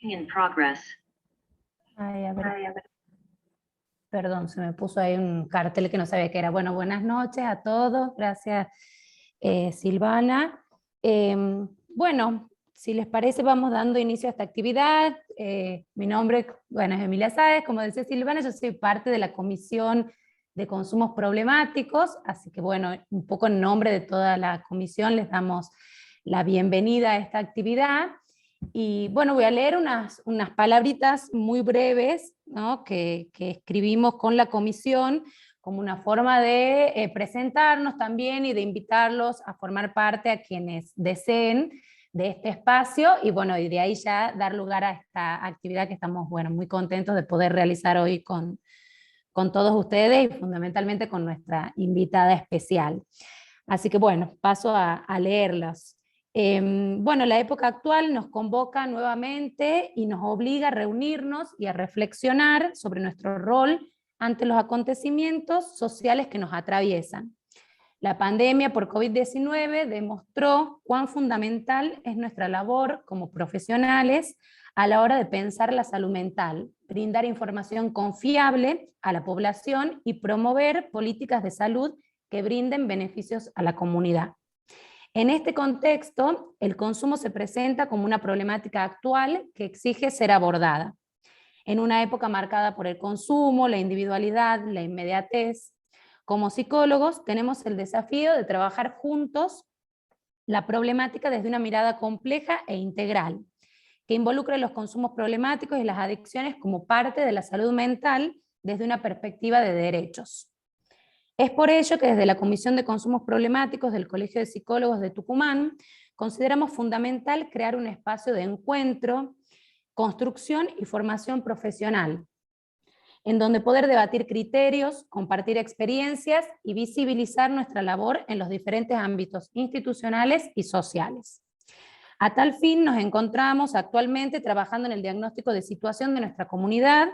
In progress. Ay, a ver. Perdón, se me puso ahí un cartel que no sabía qué era. Bueno, buenas noches a todos. Gracias, Silvana. Bueno, si les parece, vamos dando inicio a esta actividad. Mi nombre, bueno, es Emilia Sáez. Como decía Silvana, yo soy parte de la Comisión de Consumos Problemáticos, así que bueno, un poco en nombre de toda la comisión les damos la bienvenida a esta actividad. Y bueno, voy a leer unas palabritas muy breves, ¿no? que escribimos con la comisión como una forma de presentarnos también y de invitarlos a formar parte a quienes deseen de este espacio, y bueno, y de ahí ya dar lugar a esta actividad que estamos, bueno, muy contentos de poder realizar hoy con todos ustedes y fundamentalmente con nuestra invitada especial. Así que bueno, paso a leerlos. Bueno, la época actual nos convoca nuevamente y nos obliga a reunirnos y a reflexionar sobre nuestro rol ante los acontecimientos sociales que nos atraviesan. La pandemia por COVID-19 demostró cuán fundamental es nuestra labor como profesionales a la hora de pensar la salud mental, brindar información confiable a la población y promover políticas de salud que brinden beneficios a la comunidad. En este contexto, el consumo se presenta como una problemática actual que exige ser abordada. En una época marcada por el consumo, la individualidad, la inmediatez, como psicólogos tenemos el desafío de trabajar juntos la problemática desde una mirada compleja e integral, que involucre los consumos problemáticos y las adicciones como parte de la salud mental desde una perspectiva de derechos. Es por ello que desde la Comisión de Consumos Problemáticos del Colegio de Psicólogos de Tucumán consideramos fundamental crear un espacio de encuentro, construcción y formación profesional, en donde poder debatir criterios, compartir experiencias y visibilizar nuestra labor en los diferentes ámbitos institucionales y sociales. A tal fin nos encontramos actualmente trabajando en el diagnóstico de situación de nuestra comunidad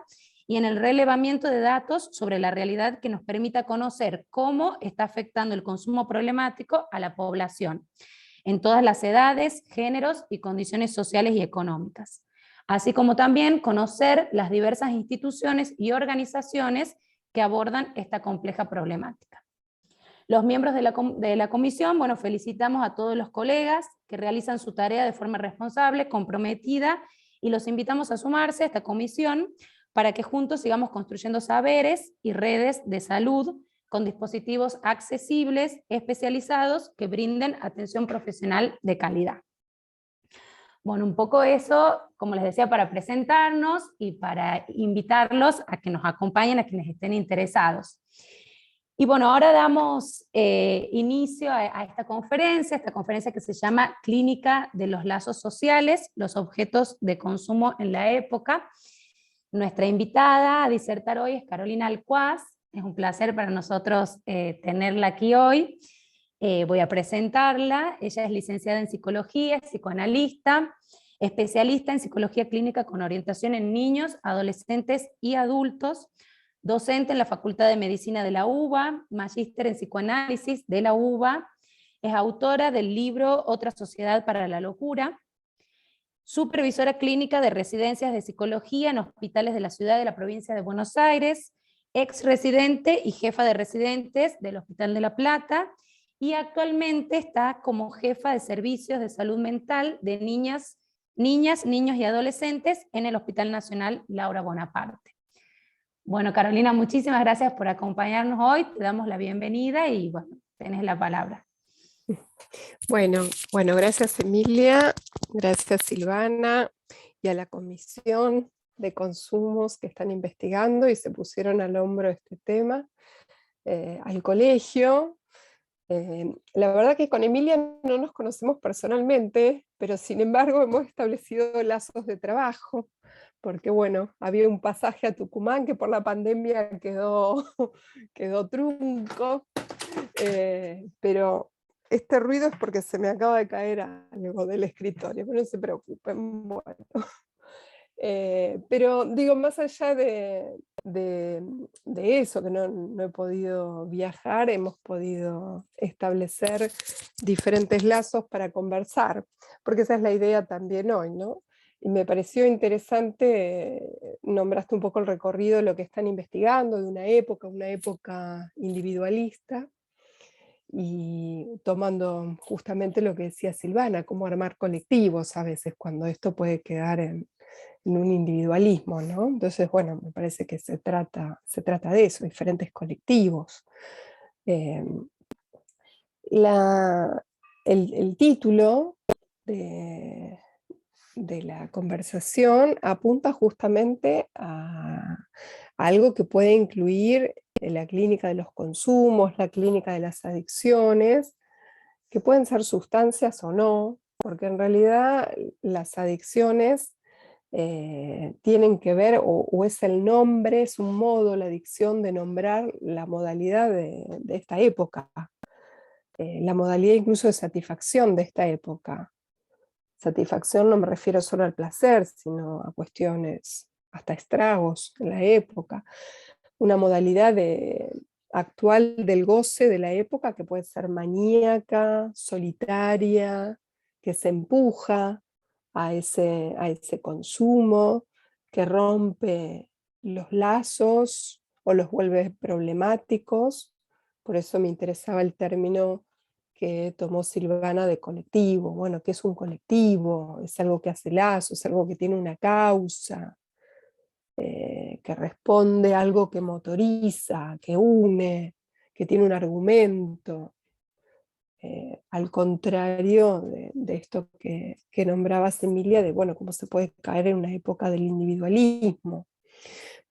y en el relevamiento de datos sobre la realidad que nos permita conocer cómo está afectando el consumo problemático a la población, en todas las edades, géneros y condiciones sociales y económicas, así como también conocer las diversas instituciones y organizaciones que abordan esta compleja problemática. Los miembros de la comisión, bueno, felicitamos a todos los colegas que realizan su tarea de forma responsable, comprometida, y los invitamos a sumarse a esta comisión para que juntos sigamos construyendo saberes y redes de salud con dispositivos accesibles, especializados, que brinden atención profesional de calidad. Bueno, un poco eso, como les decía, para presentarnos y para invitarlos a que nos acompañen, a quienes estén interesados. Y bueno, ahora damos inicio a esta conferencia que se llama Clínica de los Lazos Sociales, los objetos de consumo en la época. Nuestra invitada a disertar hoy es Carolina Alcuaz. Es un placer para nosotros tenerla aquí hoy. Voy a presentarla. Ella es licenciada en psicología, es psicoanalista, especialista en psicología clínica con orientación en niños, adolescentes y adultos, docente en la Facultad de Medicina de la UBA, magíster en psicoanálisis de la UBA, es autora del libro Otra Sociedad para la Locura, supervisora clínica de residencias de psicología en hospitales de la ciudad de la provincia de Buenos Aires, ex residente y jefa de residentes del Hospital de La Plata, y actualmente está como jefa de servicios de salud mental de niñas, niños y adolescentes en el Hospital Nacional Laura Bonaparte. Bueno, Carolina, muchísimas gracias por acompañarnos hoy, te damos la bienvenida y bueno, tenés la palabra. Bueno, gracias Emilia, gracias Silvana y a la Comisión de Consumos que están investigando y se pusieron al hombro este tema, al colegio. La verdad que con Emilia no nos conocemos personalmente, pero sin embargo hemos establecido lazos de trabajo, porque bueno, había un pasaje a Tucumán que por la pandemia quedó trunco, pero este ruido es porque se me acaba de caer algo del escritorio, pero no se preocupen, bueno. Pero digo, más allá de eso, que no he podido viajar, hemos podido establecer diferentes lazos para conversar, porque esa es la idea también hoy, ¿no? Y me pareció interesante, nombraste un poco el recorrido de lo que están investigando, de una época individualista, y tomando justamente lo que decía Silvana, cómo armar colectivos a veces, cuando esto puede quedar en un individualismo, ¿no? Entonces, bueno, me parece que se trata de eso, diferentes colectivos. Eh, el título de la conversación apunta justamente a algo que puede incluir la clínica de los consumos, la clínica de las adicciones, que pueden ser sustancias o no, porque en realidad las adicciones tienen que ver, o es el nombre, es un modo, la adicción, de nombrar la modalidad de esta época, la modalidad incluso de satisfacción de esta época. Satisfacción no me refiero solo al placer, sino a cuestiones, hasta estragos en la época. Una modalidad actual del goce de la época que puede ser maníaca, solitaria, que se empuja a ese consumo, que rompe los lazos o los vuelve problemáticos. Por eso me interesaba el término que tomó Silvana de colectivo. Bueno, ¿qué es un colectivo? Es algo que hace lazos, es algo que tiene una causa, que responde a algo que motoriza, que une, que tiene un argumento. Al contrario de esto que nombrabas, Emilia, de bueno, cómo se puede caer en una época del individualismo.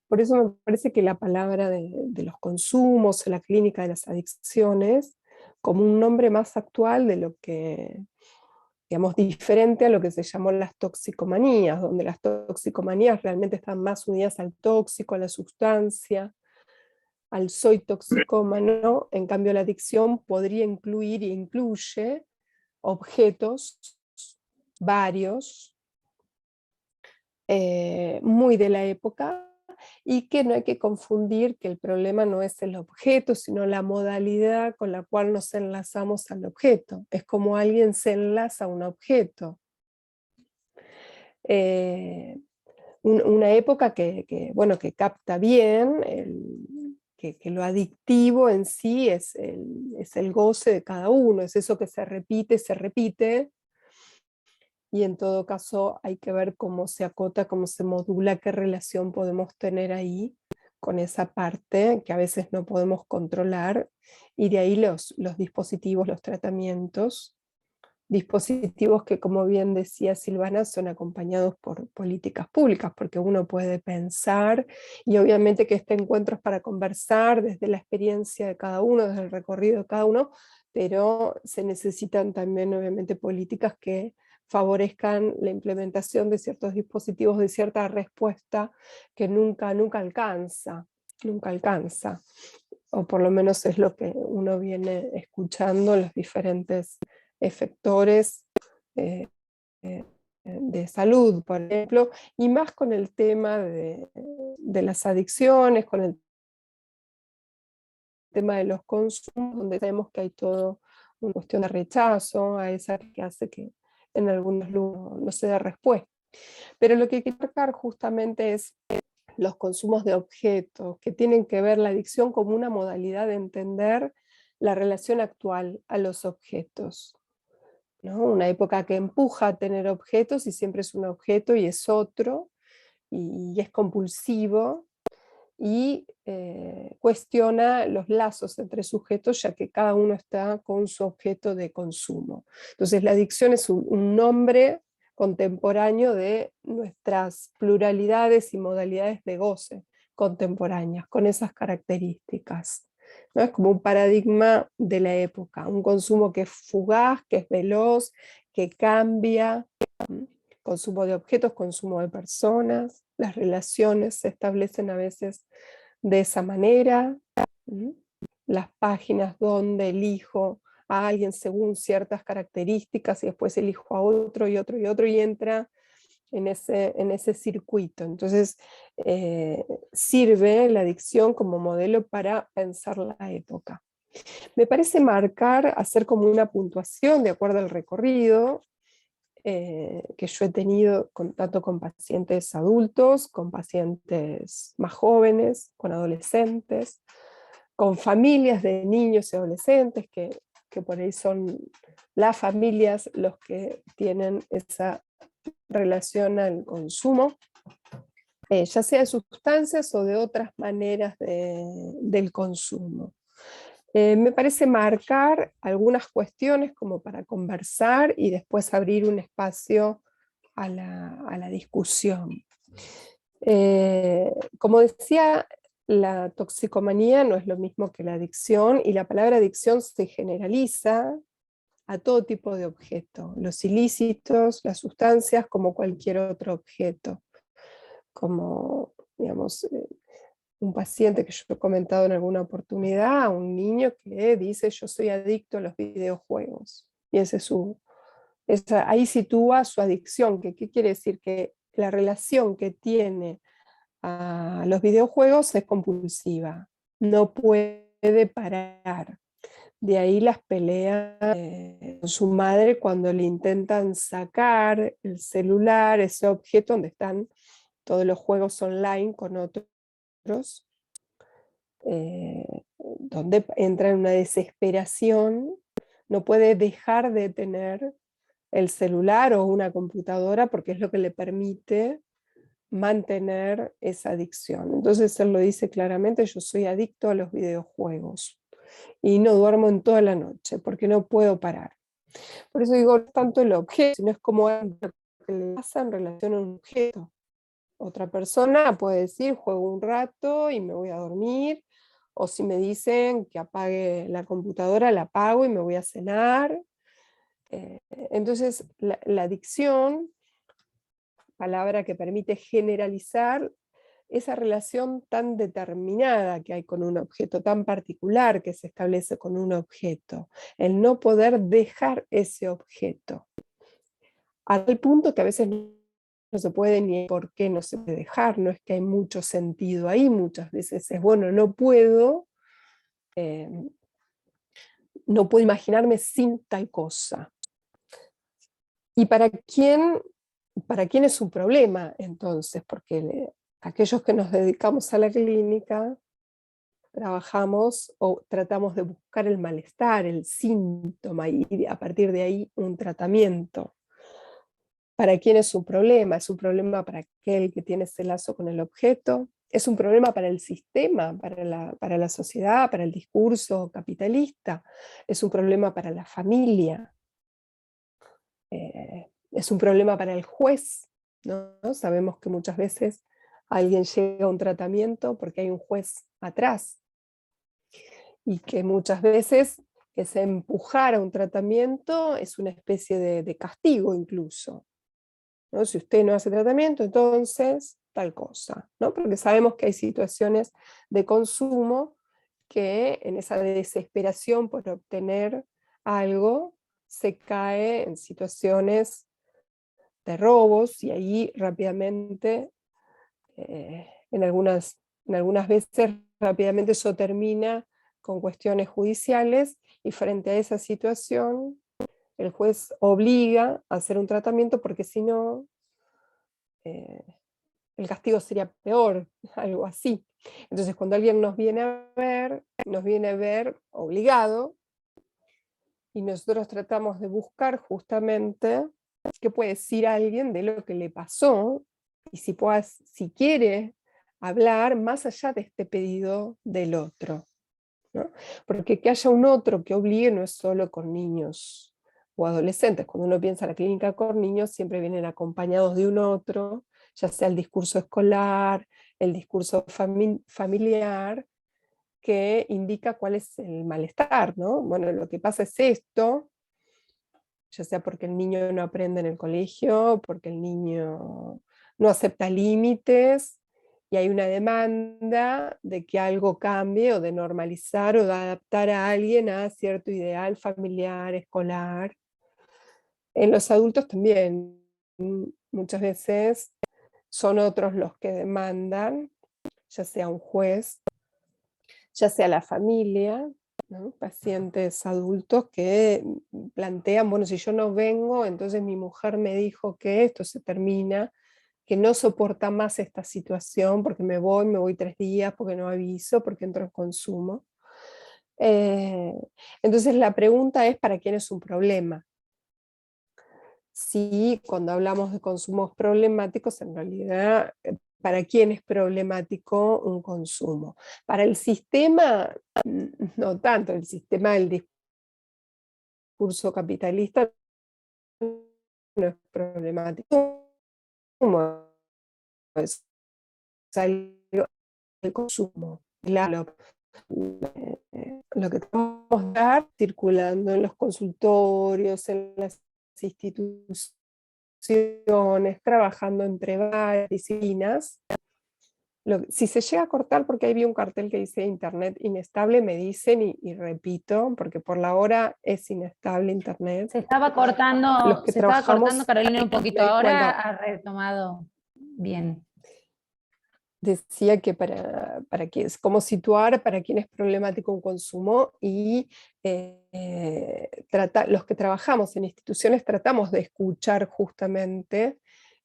Por eso me parece que la palabra de los consumos, la clínica de las adicciones, como un nombre más actual de lo que, digamos, diferente a lo que se llamó las toxicomanías, donde las toxicomanías realmente están más unidas al tóxico, a la sustancia, al soy toxicómano. En cambio la adicción podría incluir e incluye objetos varios, muy de la época, y que no hay que confundir que el problema no es el objeto, sino la modalidad con la cual nos enlazamos al objeto. Es como alguien se enlaza a un objeto. Una época bueno, que capta bien que lo adictivo en sí es el goce de cada uno, es eso que se repite, y en todo caso hay que ver cómo se acota, cómo se modula, qué relación podemos tener ahí con esa parte que a veces no podemos controlar, y de ahí los dispositivos, los tratamientos, dispositivos que, como bien decía Silvana, son acompañados por políticas públicas, porque uno puede pensar, y obviamente que este encuentro es para conversar desde la experiencia de cada uno, desde el recorrido de cada uno, pero se necesitan también obviamente políticas que favorezcan la implementación de ciertos dispositivos, de cierta respuesta que nunca alcanza, o por lo menos es lo que uno viene escuchando en los diferentes efectores de salud, por ejemplo, y más con el tema de las adicciones, con el tema de los consumos, donde sabemos que hay todo una cuestión de rechazo a esa que hace que en algunos lugares no se dé respuesta. Pero lo que hay que marcar justamente es los consumos de objetos, que tienen que ver la adicción como una modalidad de entender la relación actual a los objetos, ¿no? Una época que empuja a tener objetos y siempre es un objeto y es otro, y es compulsivo, y cuestiona los lazos entre sujetos, ya que cada uno está con su objeto de consumo. Entonces la adicción es un nombre contemporáneo de nuestras pluralidades y modalidades de goce contemporáneas, con esas características, ¿no? Es como un paradigma de la época, un consumo que es fugaz, que es veloz, que cambia, consumo de objetos, consumo de personas, las relaciones se establecen a veces de esa manera, las páginas donde elijo a alguien según ciertas características y después elijo a otro y otro y otro, y entra en ese circuito. Entonces sirve la adicción como modelo para pensar la época. Me parece marcar, hacer como una puntuación de acuerdo al recorrido, que yo he tenido tanto con pacientes adultos, con pacientes más jóvenes, con adolescentes, con familias de niños y adolescentes, que por ahí son las familias los que tienen esa relación al consumo, ya sea de sustancias o de otras maneras del consumo. Me parece marcar algunas cuestiones como para conversar y después abrir un espacio a la discusión. Como decía, la toxicomanía no es lo mismo que la adicción, y la palabra adicción se generaliza a todo tipo de objeto, los ilícitos, las sustancias, como cualquier otro objeto. Como, digamos, un paciente que yo he comentado en alguna oportunidad, un niño que dice: yo soy adicto a los videojuegos. Y ese es ahí sitúa su adicción. ¿Qué quiere decir? Que la relación que tiene a los videojuegos es compulsiva, no puede parar. De ahí las peleas con su madre cuando le intentan sacar el celular, ese objeto donde están todos los juegos online con otros, donde entra en una desesperación, no puede dejar de tener el celular o una computadora porque es lo que le permite mantener esa adicción. Entonces él lo dice claramente: yo soy adicto a los videojuegos y no duermo en toda la noche porque no puedo parar. Por eso digo, no tanto el objeto, sino es como algo que le pasa en relación a un objeto. Otra persona puede decir: juego un rato y me voy a dormir, o si me dicen que apague la computadora, la apago y me voy a cenar. Entonces la adicción, palabra que permite generalizar esa relación tan determinada que hay con un objeto, tan particular que se establece con un objeto, el no poder dejar ese objeto, a tal punto que a veces no se puede ni por qué no se puede dejar, no es que hay mucho sentido ahí, muchas veces es: bueno, no puedo imaginarme sin tal cosa. ¿Y para quién es un problema entonces? Porque aquellos que nos dedicamos a la clínica trabajamos o tratamos de buscar el malestar, el síntoma, y a partir de ahí un tratamiento. ¿Para quién es un problema? Es un problema para aquel que tiene ese lazo con el objeto, es un problema para el sistema, para la sociedad, para el discurso capitalista, es un problema para la familia, es un problema para el juez, ¿no? Sabemos que muchas veces alguien llega a un tratamiento porque hay un juez atrás, y que muchas veces ese empujar a un tratamiento es una especie de castigo incluso, ¿no? Si usted no hace tratamiento, entonces tal cosa, ¿no? Porque sabemos que hay situaciones de consumo que en esa desesperación por obtener algo se cae en situaciones de robos, y ahí rápidamente, en algunas veces rápidamente eso termina con cuestiones judiciales, y frente a esa situación el juez obliga a hacer un tratamiento porque si no, el castigo sería peor, algo así. Entonces cuando alguien nos viene a ver obligado, y nosotros tratamos de buscar justamente qué puede decir alguien de lo que le pasó, y si quiere hablar más allá de este pedido del otro, ¿no? Porque que haya un otro que obligue no es solo con niños o adolescentes. Cuando uno piensa en la clínica con niños, siempre vienen acompañados de un otro, ya sea el discurso escolar, el discurso familiar, que indica cuál es el malestar, ¿no? Bueno, lo que pasa es esto, ya sea porque el niño no aprende en el colegio, porque el niño no acepta límites, y hay una demanda de que algo cambie, o de normalizar, o de adaptar a alguien a cierto ideal familiar, escolar. En los adultos también, muchas veces son otros los que demandan, ya sea un juez, ya sea la familia, ¿no? Pacientes adultos que plantean, bueno, si yo no vengo, entonces mi mujer me dijo que esto se termina, que no soporta más esta situación porque me voy 3 días, porque no aviso, porque entro en consumo. Eh, entonces la pregunta es, ¿para quién es un problema? Sí, cuando hablamos de consumos problemáticos, en realidad, ¿para quién es problemático un consumo? Para el sistema, no tanto, el sistema del discurso capitalista no es problemático, como es algo del consumo. Lo que podemos dar circulando en los consultorios, en las instituciones, trabajando entre varias disciplinas. Si se llega a cortar, porque ahí vi un cartel que dice Internet inestable, me dicen y repito, porque por la hora es inestable Internet. Los que Se estaba cortando, trabajamos, Carolina, un poquito. Ahora bueno, ha retomado bien. decía que cómo situar para quién es problemático un consumo y los que trabajamos en instituciones tratamos de escuchar justamente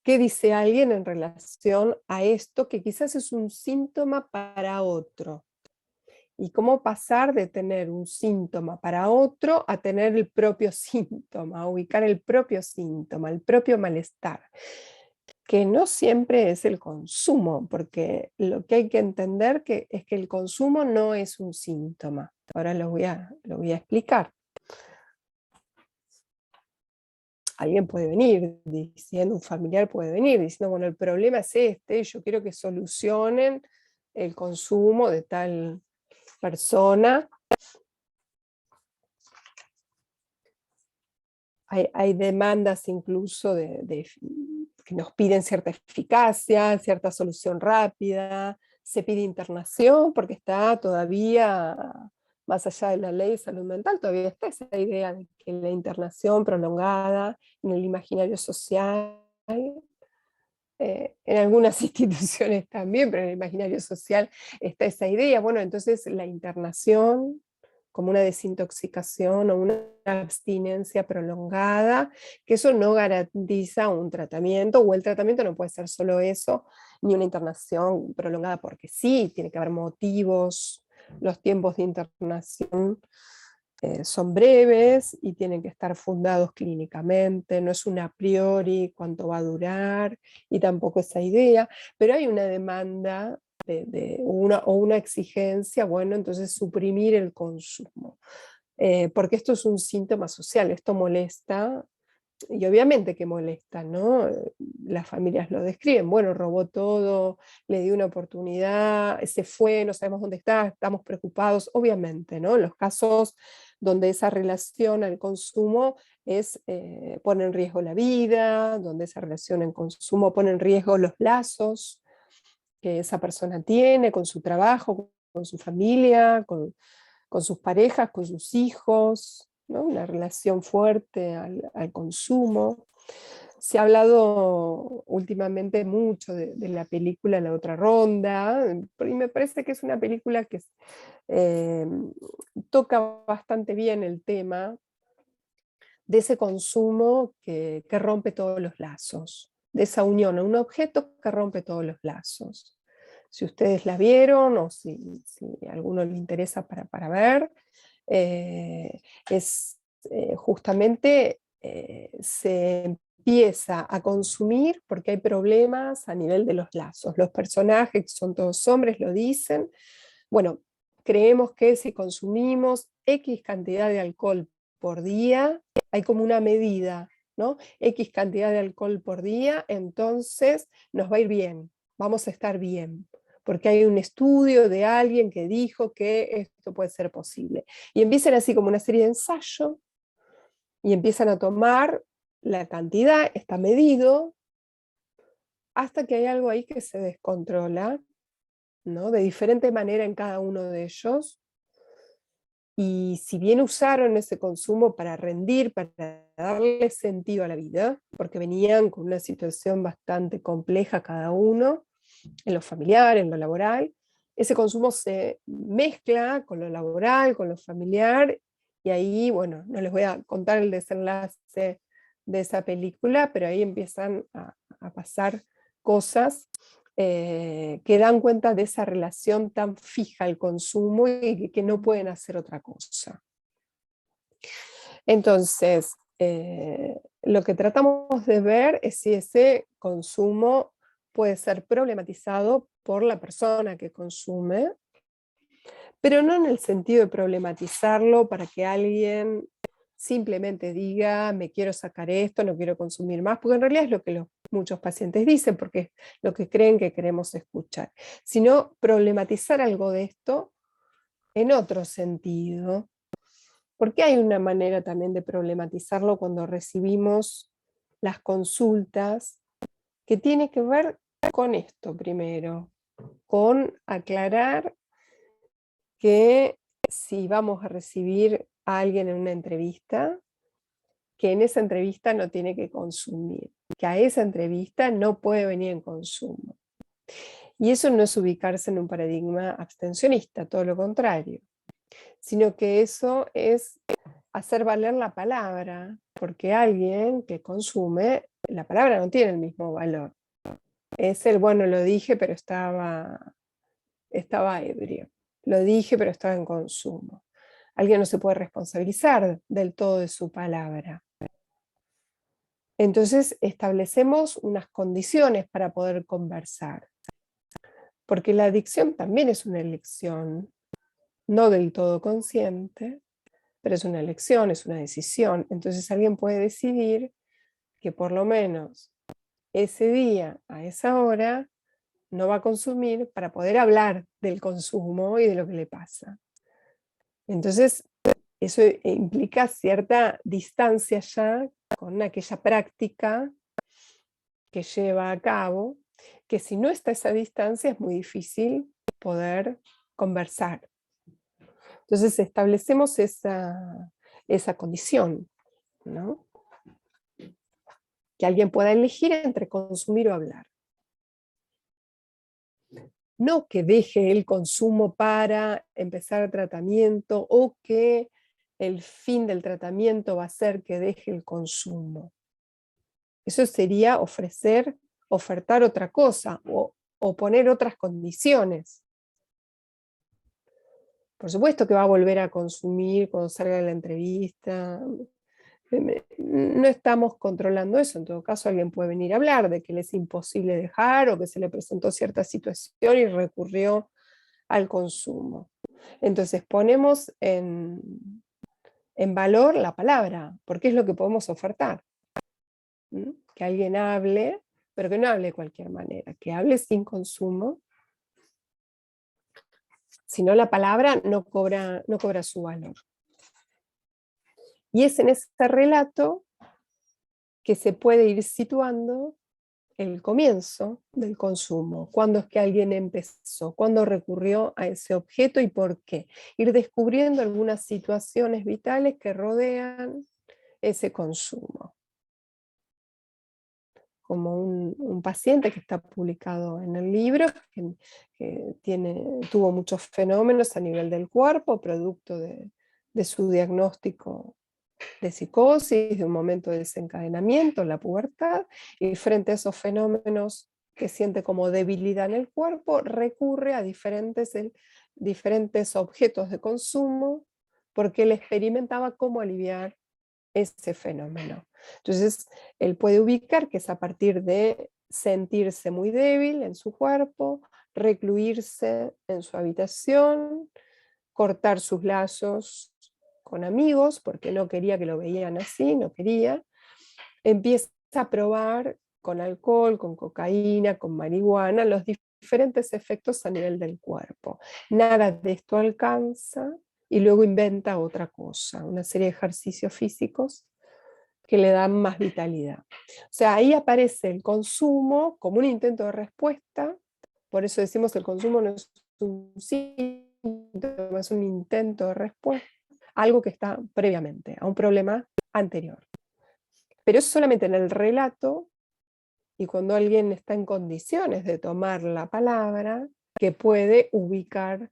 qué dice alguien en relación a esto que quizás es un síntoma para otro. Y cómo pasar de tener un síntoma para otro a tener el propio síntoma, a ubicar el propio síntoma, el propio malestar, que no siempre es el consumo, porque lo que hay que entender es que el consumo no es un síntoma. Ahora lo voy a explicar. Alguien puede venir diciendo, un familiar puede venir diciendo, bueno, el problema es este, yo quiero que solucionen el consumo de tal persona. Hay demandas incluso que nos piden cierta eficacia, cierta solución rápida, se pide internación porque está todavía, más allá de la ley de salud mental, todavía está esa idea de que la internación prolongada en el imaginario social, en algunas instituciones también, pero en el imaginario social está esa idea. Bueno, entonces la internación como una desintoxicación o una abstinencia prolongada, que eso no garantiza un tratamiento, o el tratamiento no puede ser solo eso, ni una internación prolongada, porque sí, tiene que haber motivos, los tiempos de internación son breves y tienen que estar fundados clínicamente, no es un a priori cuánto va a durar, y tampoco esa idea, pero hay una demanda o una exigencia, bueno, entonces suprimir el consumo, porque esto es un síntoma social, esto molesta, y obviamente que molesta, ¿no? Las familias lo describen, bueno, robó todo, le dio una oportunidad, se fue, no sabemos dónde está, estamos preocupados, obviamente, ¿no? Los casos donde esa relación al consumo pone en riesgo la vida, donde esa relación en consumo pone en riesgo los lazos que esa persona tiene con su trabajo, con su familia, con sus parejas, con sus hijos, ¿no? Una relación fuerte al consumo. Se ha hablado últimamente mucho de la película La Otra Ronda, y me parece que es una película que eh, toca bastante bien el tema de ese consumo que rompe todos los lazos, de esa unión a un objeto que rompe todos los lazos. Si ustedes la vieron o si a alguno le interesa para ver, es justamente se empieza a consumir porque hay problemas a nivel de los lazos. Los personajes, que son todos hombres, lo dicen. Bueno, creemos que si consumimos X cantidad de alcohol por día, hay como una medida, ¿no? X cantidad de alcohol por día, entonces nos va a ir bien, vamos a estar bien, porque hay un estudio de alguien que dijo que esto puede ser posible. Y empiezan así como una serie de ensayos, y empiezan a tomar la cantidad, está medido, hasta que hay algo ahí que se descontrola, ¿no? De diferente manera en cada uno de ellos. Y si bien usaron ese consumo para rendir, para darle sentido a la vida, porque venían con una situación bastante compleja cada uno, en lo familiar, en lo laboral, ese consumo se mezcla con lo laboral, con lo familiar, y ahí, bueno, no les voy a contar el desenlace de esa película, pero ahí empiezan a pasar cosas que dan cuenta de esa relación tan fija al consumo y que no pueden hacer otra cosa. Entonces, lo que tratamos de ver es si ese consumo puede ser problematizado por la persona que consume, pero no en el sentido de problematizarlo para que alguien simplemente diga, me quiero sacar esto, no quiero consumir más, porque en realidad es lo que muchos pacientes dicen, porque es lo que creen que queremos escuchar, sino problematizar algo de esto en otro sentido. Porque hay una manera también de problematizarlo cuando recibimos las consultas, que tiene que ver con esto primero, con aclarar que si vamos a recibir a alguien en una entrevista, que en esa entrevista no tiene que consumir, que a esa entrevista no puede venir en consumo. Y eso no es ubicarse en un paradigma abstencionista, todo lo contrario, sino que eso es hacer valer la palabra, porque alguien que consume, la palabra no tiene el mismo valor. Es el, bueno, lo dije, pero estaba ebrio. Lo dije, pero estaba en consumo. Alguien no se puede responsabilizar del todo de su palabra. Entonces establecemos unas condiciones para poder conversar. Porque la adicción también es una elección, no del todo consciente, pero es una elección, es una decisión. Entonces alguien puede decidir que por lo menos ese día, a esa hora, no va a consumir para poder hablar del consumo y de lo que le pasa. Entonces, eso implica cierta distancia ya con aquella práctica que lleva a cabo, que si no está esa distancia es muy difícil poder conversar. Entonces establecemos esa condición, ¿no? Que alguien pueda elegir entre consumir o hablar. No que deje el consumo para empezar el tratamiento o que el fin del tratamiento va a ser que deje el consumo. Eso sería ofertar otra cosa o poner otras condiciones. Por supuesto que va a volver a consumir cuando salga de la entrevista. No estamos controlando eso, en todo caso alguien puede venir a hablar de que le es imposible dejar o que se le presentó cierta situación y recurrió al consumo. Entonces ponemos en valor la palabra, porque es lo que podemos ofertar. Que alguien hable, pero que no hable de cualquier manera, que hable sin consumo, si no la palabra no cobra su valor. Y es en ese relato que se puede ir situando el comienzo del consumo, cuándo es que alguien empezó, cuándo recurrió a ese objeto y por qué. Ir descubriendo algunas situaciones vitales que rodean ese consumo. Como un paciente que está publicado en el libro, que tuvo muchos fenómenos a nivel del cuerpo, producto de su diagnóstico de psicosis, de un momento de desencadenamiento, la pubertad, y frente a esos fenómenos que siente como debilidad en el cuerpo, recurre a diferentes objetos de consumo, porque él experimentaba cómo aliviar ese fenómeno. Entonces, él puede ubicar que es a partir de sentirse muy débil en su cuerpo, recluirse en su habitación, cortar sus lazos con amigos, porque no quería que lo veían así, no quería. Empieza a probar con alcohol, con cocaína, con marihuana, los diferentes efectos a nivel del cuerpo. Nada de esto alcanza y luego inventa otra cosa, una serie de ejercicios físicos que le dan más vitalidad. O sea, ahí aparece el consumo como un intento de respuesta, por eso decimos que el consumo no es un síntoma, es un intento de respuesta, algo que está previamente, a un problema anterior. Pero es solamente en el relato, y cuando alguien está en condiciones de tomar la palabra, que puede ubicar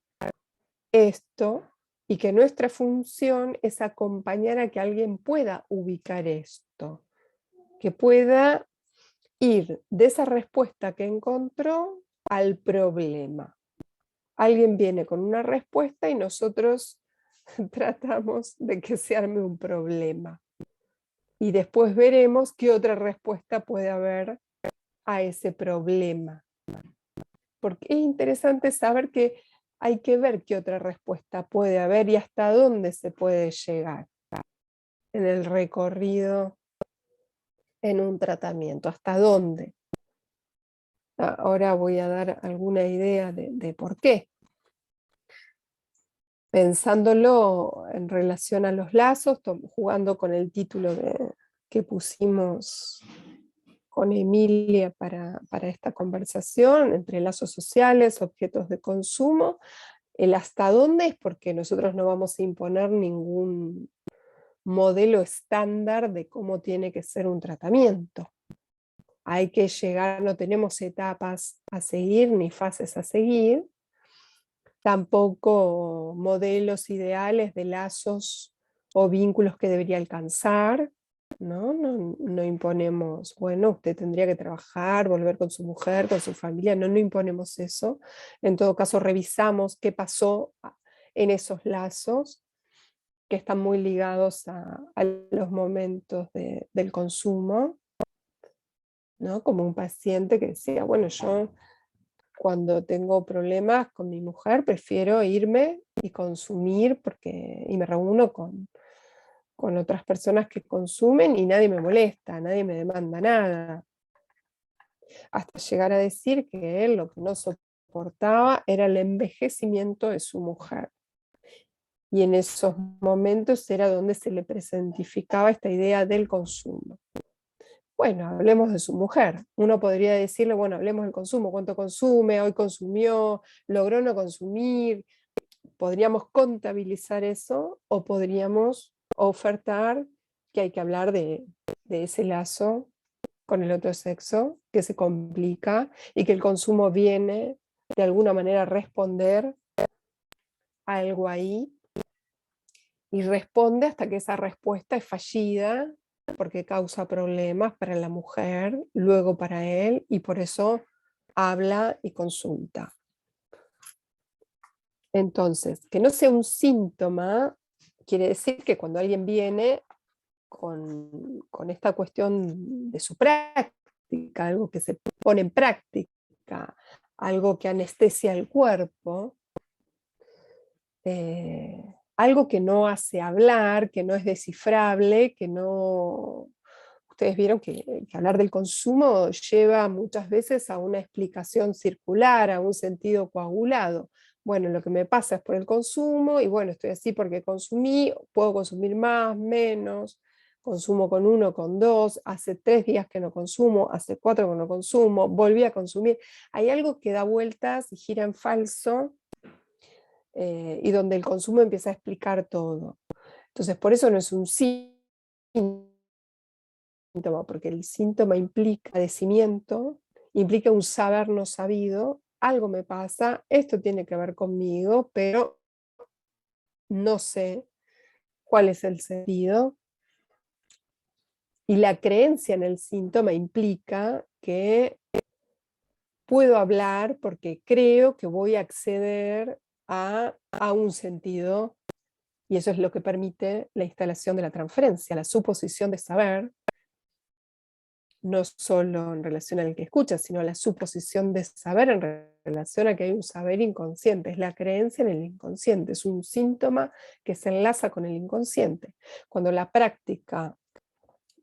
esto y que nuestra función es acompañar a que alguien pueda ubicar esto, que pueda ir de esa respuesta que encontró al problema. Alguien viene con una respuesta y nosotros tratamos de que se arme un problema. Y después veremos qué otra respuesta puede haber a ese problema. Porque es interesante saber que hay que ver qué otra respuesta puede haber y hasta dónde se puede llegar en el recorrido en un tratamiento, hasta dónde. Ahora voy a dar alguna idea de por qué. Pensándolo en relación a los lazos, jugando con el título que pusimos con Emilia para esta conversación, entre lazos sociales, objetos de consumo, el hasta dónde es porque nosotros no vamos a imponer ningún modelo estándar de cómo tiene que ser un tratamiento. Hay que llegar, no tenemos etapas a seguir ni fases a seguir, tampoco modelos ideales de lazos o vínculos que debería alcanzar, ¿no? No imponemos, bueno, usted tendría que trabajar, volver con su mujer, con su familia, no imponemos eso. En todo caso, revisamos qué pasó en esos lazos, que están muy ligados a los momentos del consumo, ¿no? Como un paciente que decía, bueno, yo cuando tengo problemas con mi mujer prefiero irme y consumir y me reúno con otras personas que consumen y nadie me molesta, nadie me demanda nada. Hasta llegar a decir que él lo que no soportaba era el envejecimiento de su mujer. Y en esos momentos era donde se le presentificaba esta idea del consumo. Bueno, hablemos de su mujer. Uno podría decirle, bueno, hablemos del consumo, cuánto consume, hoy consumió, logró no consumir. Podríamos contabilizar eso o podríamos ofertar que hay que hablar de ese lazo con el otro sexo, que se complica y que el consumo viene de alguna manera a responder a algo ahí y responde hasta que esa respuesta es fallida porque causa problemas para la mujer, luego para él, y por eso habla y consulta. Entonces, que no sea un síntoma, quiere decir que cuando alguien viene con esta cuestión de su práctica, algo que se pone en práctica, algo que anestesia el cuerpo, algo que no hace hablar, que no es descifrable, que no... Ustedes vieron que hablar del consumo lleva muchas veces a una explicación circular, a un sentido coagulado. Bueno, lo que me pasa es por el consumo, y bueno, estoy así porque consumí, puedo consumir más, menos, consumo con 1, con 2, hace 3 días que no consumo, hace 4 que no consumo, volví a consumir. Hay algo que da vueltas y gira en falso, y donde el consumo empieza a explicar todo. Entonces, por eso no es un síntoma, porque el síntoma implica padecimiento, implica un saber no sabido, algo me pasa, esto tiene que ver conmigo, pero no sé cuál es el sentido. Y la creencia en el síntoma implica que puedo hablar porque creo que voy a acceder a un sentido. Y eso es lo que permite la instalación de la transferencia, la suposición de saber, no solo en relación al que escucha, sino la suposición de saber en relación a que hay un saber inconsciente, es la creencia en el inconsciente, es un síntoma que se enlaza con el inconsciente. Cuando la práctica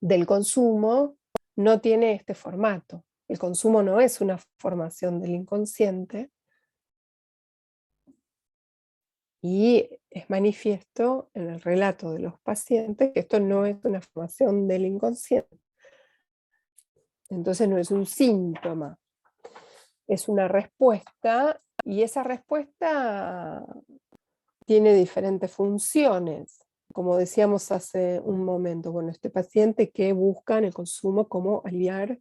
del consumo no tiene este formato, el consumo no es una formación del inconsciente, y es manifiesto en el relato de los pacientes que esto no es una formación del inconsciente. Entonces no es un síntoma, es una respuesta, y esa respuesta tiene diferentes funciones. Como decíamos hace un momento, bueno, este paciente que busca en el consumo cómo aliviar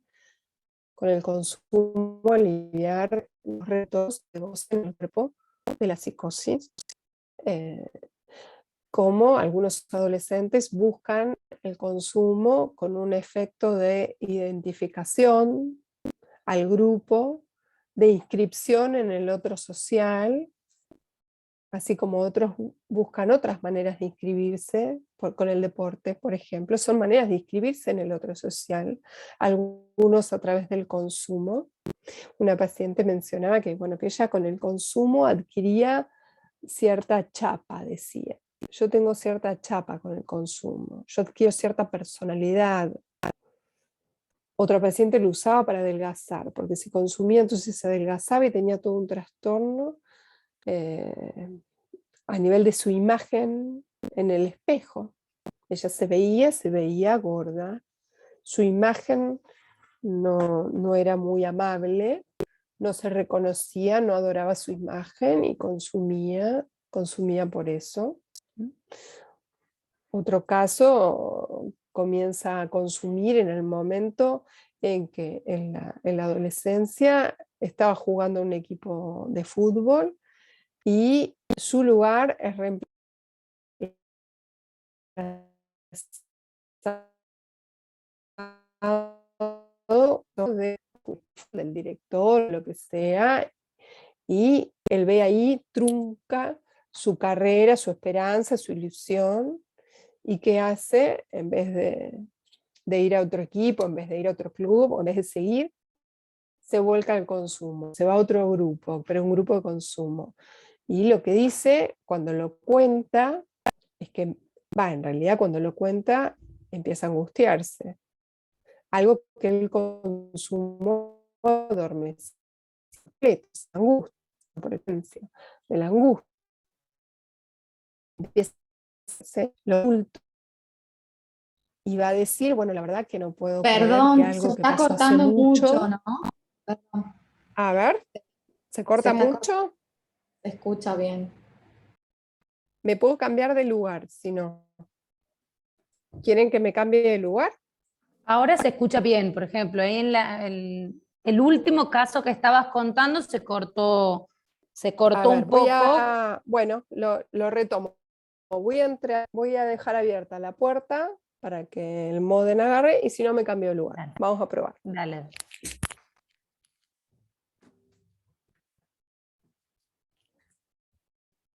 con el consumo aliviar los retos de goce en el cuerpo de la psicosis, como algunos adolescentes buscan el consumo con un efecto de identificación al grupo, de inscripción en el otro social, así como otros buscan otras maneras de inscribirse con el deporte, por ejemplo, son maneras de inscribirse en el otro social, algunos a través del consumo. Una paciente mencionaba que, bueno, que ella con el consumo adquiría cierta chapa, decía. Yo tengo cierta chapa con el consumo, yo adquiero cierta personalidad. Otra paciente lo usaba para adelgazar, porque si consumía entonces se adelgazaba y tenía todo un trastorno a nivel de su imagen en el espejo. Ella se veía gorda, su imagen no era muy amable, no se reconocía, no adoraba su imagen y consumía por eso. Otro caso comienza a consumir en el momento en que en la adolescencia estaba jugando un equipo de fútbol y su lugar es del director, lo que sea, y él ve ahí, trunca su carrera, su esperanza, su ilusión, y ¿qué hace? En vez de ir a otro equipo, en vez de ir a otro club, o en vez de seguir, se vuelca al consumo, se va a otro grupo, pero un grupo de consumo. Y lo que dice cuando lo cuenta es que, en realidad cuando lo cuenta empieza a angustiarse. Algo que el consumo adormece. Angustia, por ejemplo, de la angustia empieza a ser lo adulto y va a decir, bueno, la verdad que no puedo creer que Perdón, se algo que está pasó hace cortando mucho, mucho. ¿no? Perdón, A ver, ¿se se corta está mucho? se escucha bien. Me puedo cambiar de lugar, si no. ¿Quieren que me cambie de lugar? Ahora se escucha bien, por ejemplo, ahí en el último caso que estabas contando se A cortó ver, un poco. bueno, lo retomo. Voy a dejar abierta la puerta para que el modem agarre y si no me cambio de lugar. Dale, Vamos a probar. dale.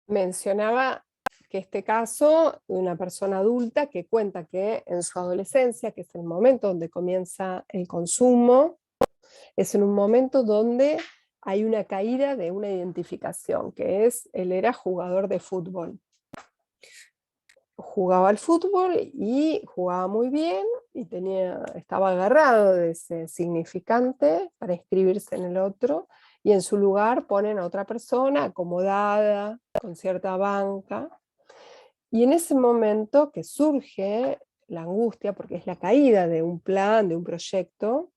Mencionaba que este caso de una persona adulta que cuenta que en su adolescencia, que es el momento donde comienza el consumo, es en un momento donde hay una caída de una identificación, que es, él era jugador de fútbol. Jugaba al fútbol y jugaba muy bien y estaba agarrado de ese significante para inscribirse en el otro, y en su lugar ponen a otra persona acomodada, con cierta banca, y en ese momento que surge la angustia, porque es la caída de un plan, de un proyecto,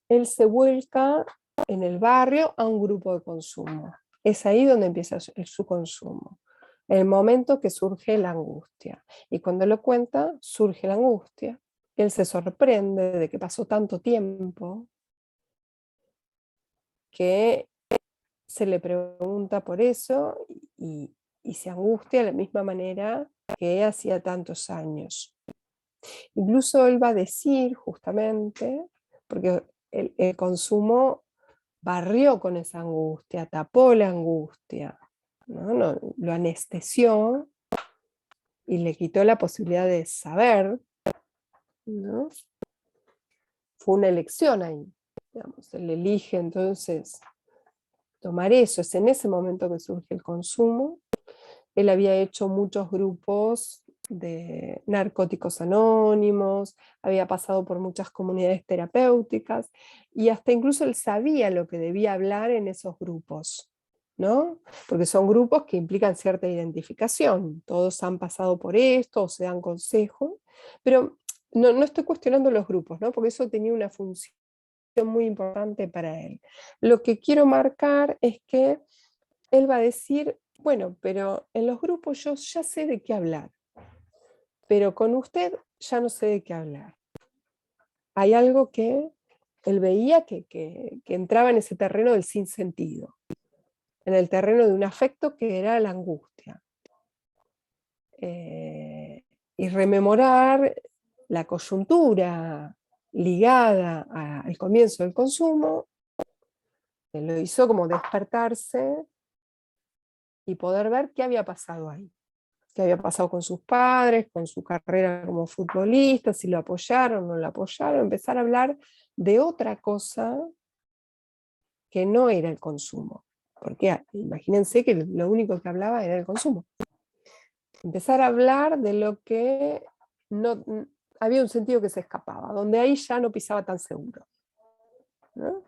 él se vuelca en el barrio a un grupo de consumo. Es ahí donde empieza su consumo. El momento que surge la angustia. Y cuando lo cuenta, surge la angustia. Él se sorprende de que pasó tanto tiempo que se le pregunta por eso y se angustia de la misma manera que hacía tantos años. Incluso él va a decir justamente, porque el consumo barrió con esa angustia, tapó la angustia, ¿no? Lo anestesió y le quitó la posibilidad de saber, ¿no? Fue una elección ahí, digamos, él elige entonces tomar eso, es en ese momento que surge el consumo. Él había hecho muchos grupos de narcóticos anónimos, había pasado por muchas comunidades terapéuticas y hasta incluso él sabía lo que debía hablar en esos grupos, ¿no? Porque son grupos que implican cierta identificación, todos han pasado por esto o se dan consejos, pero no estoy cuestionando los grupos, ¿no? Porque eso tenía una función muy importante para él. Lo que quiero marcar es que él va a decir, bueno, pero en los grupos yo ya sé de qué hablar, pero con usted ya no sé de qué hablar. Hay algo que él veía que entraba en ese terreno del sinsentido, en el terreno de un afecto que era la angustia. Y rememorar la coyuntura ligada al comienzo del consumo, lo hizo como despertarse y poder ver qué había pasado ahí. Qué había pasado con sus padres, con su carrera como futbolista, si lo apoyaron o no lo apoyaron, empezar a hablar de otra cosa que no era el consumo. Porque imagínense que lo único que hablaba era el consumo. Empezar a hablar de lo que no, había un sentido que se escapaba, donde ahí ya no pisaba tan seguro, ¿no?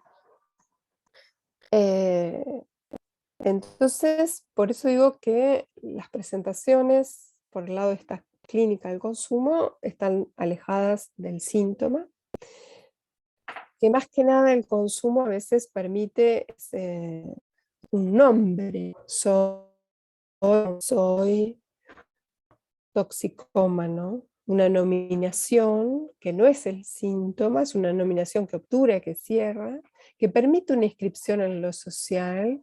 Entonces, por eso digo que las presentaciones, por el lado de esta clínica del consumo, están alejadas del síntoma, que más que nada el consumo a veces permite un nombre. Soy toxicómano, una nominación que no es el síntoma, es una nominación que obtura, que cierra, que permite una inscripción en lo social.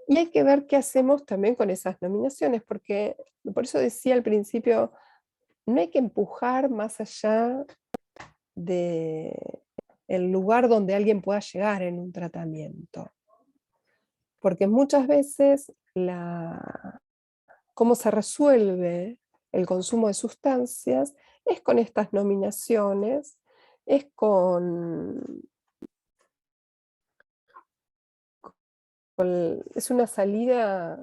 Y hay que ver qué hacemos también con esas nominaciones, porque por eso decía al principio, no hay que empujar más allá del lugar donde alguien pueda llegar en un tratamiento. Porque muchas veces cómo se resuelve el consumo de sustancias es con estas nominaciones, es es una salida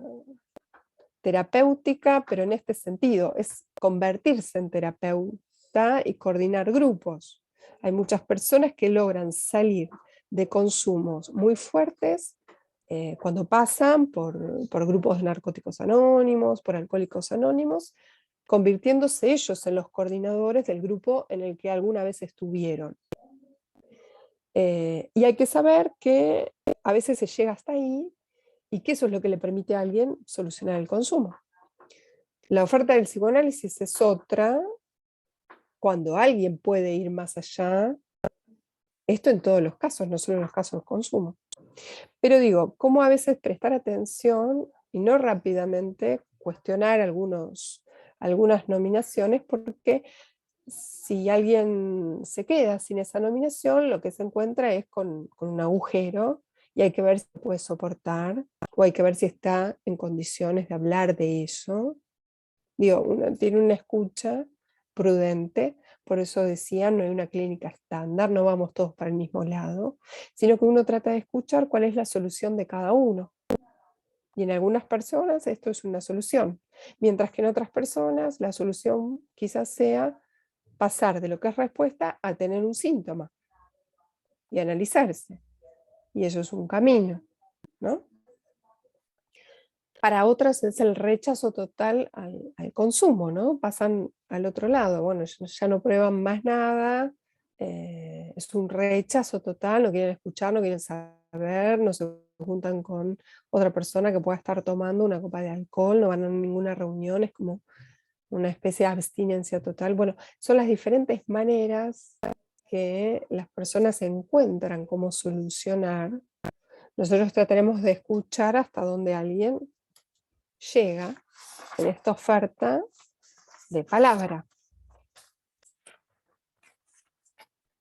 terapéutica, pero en este sentido, es convertirse en terapeuta y coordinar grupos. Hay muchas personas que logran salir de consumos muy fuertes cuando pasan por grupos de narcóticos anónimos, por alcohólicos anónimos, convirtiéndose ellos en los coordinadores del grupo en el que alguna vez estuvieron. Y hay que saber que a veces se llega hasta ahí y que eso es lo que le permite a alguien solucionar el consumo. La oferta del psicoanálisis es otra, cuando alguien puede ir más allá, esto en todos los casos, no solo en los casos de consumo. Pero digo, cómo a veces prestar atención y no rápidamente cuestionar algunas nominaciones, porque si alguien se queda sin esa nominación, lo que se encuentra es con un agujero y hay que ver si puede soportar o hay que ver si está en condiciones de hablar de eso. Digo, uno tiene una escucha prudente, por eso decía, no hay una clínica estándar, no vamos todos para el mismo lado, sino que uno trata de escuchar cuál es la solución de cada uno. Y en algunas personas esto es una solución, mientras que en otras personas la solución quizás sea pasar de lo que es respuesta a tener un síntoma y analizarse. Y eso es un camino, ¿no? Para otras es el rechazo total al consumo, ¿no? Pasan al otro lado, bueno, ya no prueban más nada, es un rechazo total, no quieren escuchar, no quieren saber, no se juntan con otra persona que pueda estar tomando una copa de alcohol, no van a ninguna reunión, es como una especie de abstinencia total. Bueno, son las diferentes maneras que las personas encuentran cómo solucionar. Nosotros trataremos de escuchar hasta donde alguien llega en esta oferta de palabra.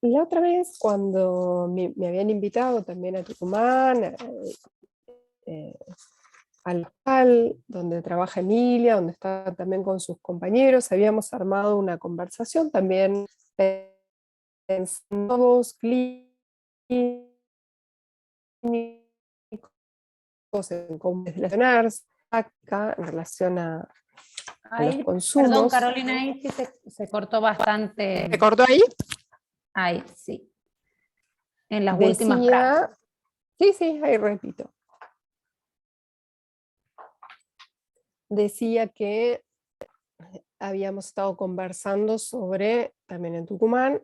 La otra vez, cuando me habían invitado también a Tucumán, al local donde trabaja Emilia, donde está también con sus compañeros, habíamos armado una conversación también pensando nuevos clínicos en cómo relacionarse acá en relación a los consumos. Perdón, Carolina, ahí sí se cortó bastante. ¿Se cortó ahí? Ahí, sí. En las últimas frases. Sí, ahí repito. Decía que habíamos estado conversando también en Tucumán,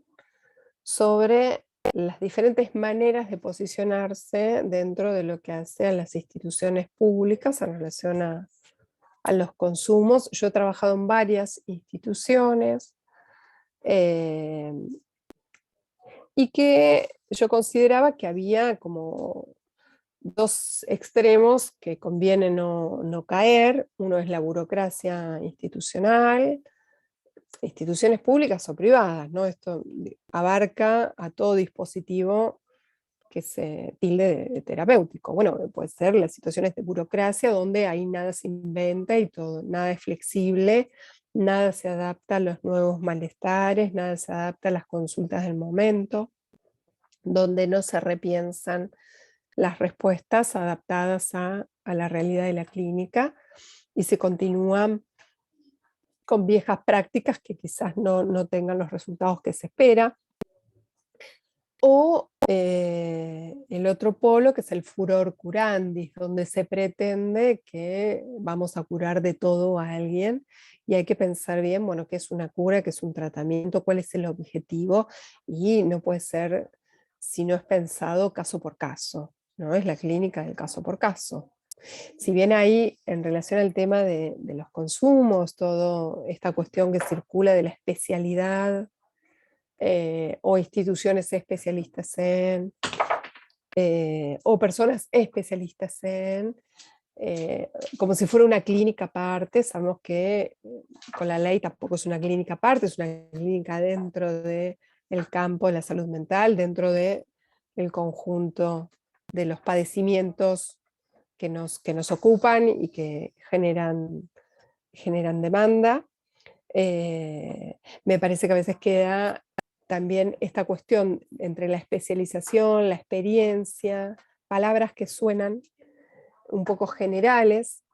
sobre las diferentes maneras de posicionarse dentro de lo que hacen las instituciones públicas en relación a los consumos. Yo he trabajado en varias instituciones y que Yo consideraba que había como dos extremos que conviene no caer. Uno es la burocracia institucional, instituciones públicas o privadas, ¿no? Esto abarca a todo dispositivo que se tilde de terapéutico. Bueno, puede ser las situaciones de burocracia donde ahí nada se inventa y todo, nada es flexible, nada se adapta a los nuevos malestares, nada se adapta a las consultas del momento, donde no se repiensan las respuestas adaptadas a la realidad de la clínica y se continúan con viejas prácticas que quizás no tengan los resultados que se espera. O el otro polo, que es el furor curandis, donde se pretende que vamos a curar de todo a alguien y hay que pensar bien, bueno, qué es una cura, qué es un tratamiento, cuál es el objetivo, y no puede ser, si no es pensado caso por caso, ¿no? Es la clínica del caso por caso. Si bien ahí, en relación al tema de los consumos, toda esta cuestión que circula de la especialidad, o instituciones especialistas en, o personas especialistas en, como si fuera una clínica aparte. Sabemos que con la ley tampoco es una clínica aparte, es una clínica dentro del campo de la salud mental, dentro del conjunto de los padecimientos que nos ocupan y que generan demanda. Me parece que a veces queda también esta cuestión entre la especialización, la experiencia, palabras que suenan un poco generales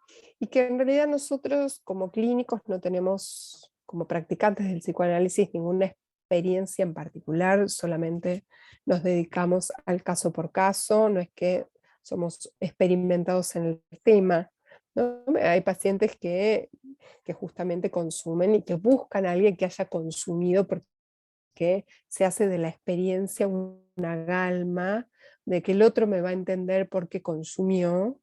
y que en realidad nosotros como clínicos no tenemos, como practicantes del psicoanálisis, ninguna experiencia en particular, solamente nos dedicamos al caso por caso, no es que somos experimentados en el tema, ¿no? Hay pacientes que justamente consumen y que buscan a alguien que haya consumido, porque se hace de la experiencia una galma, de que el otro me va a entender porque consumió,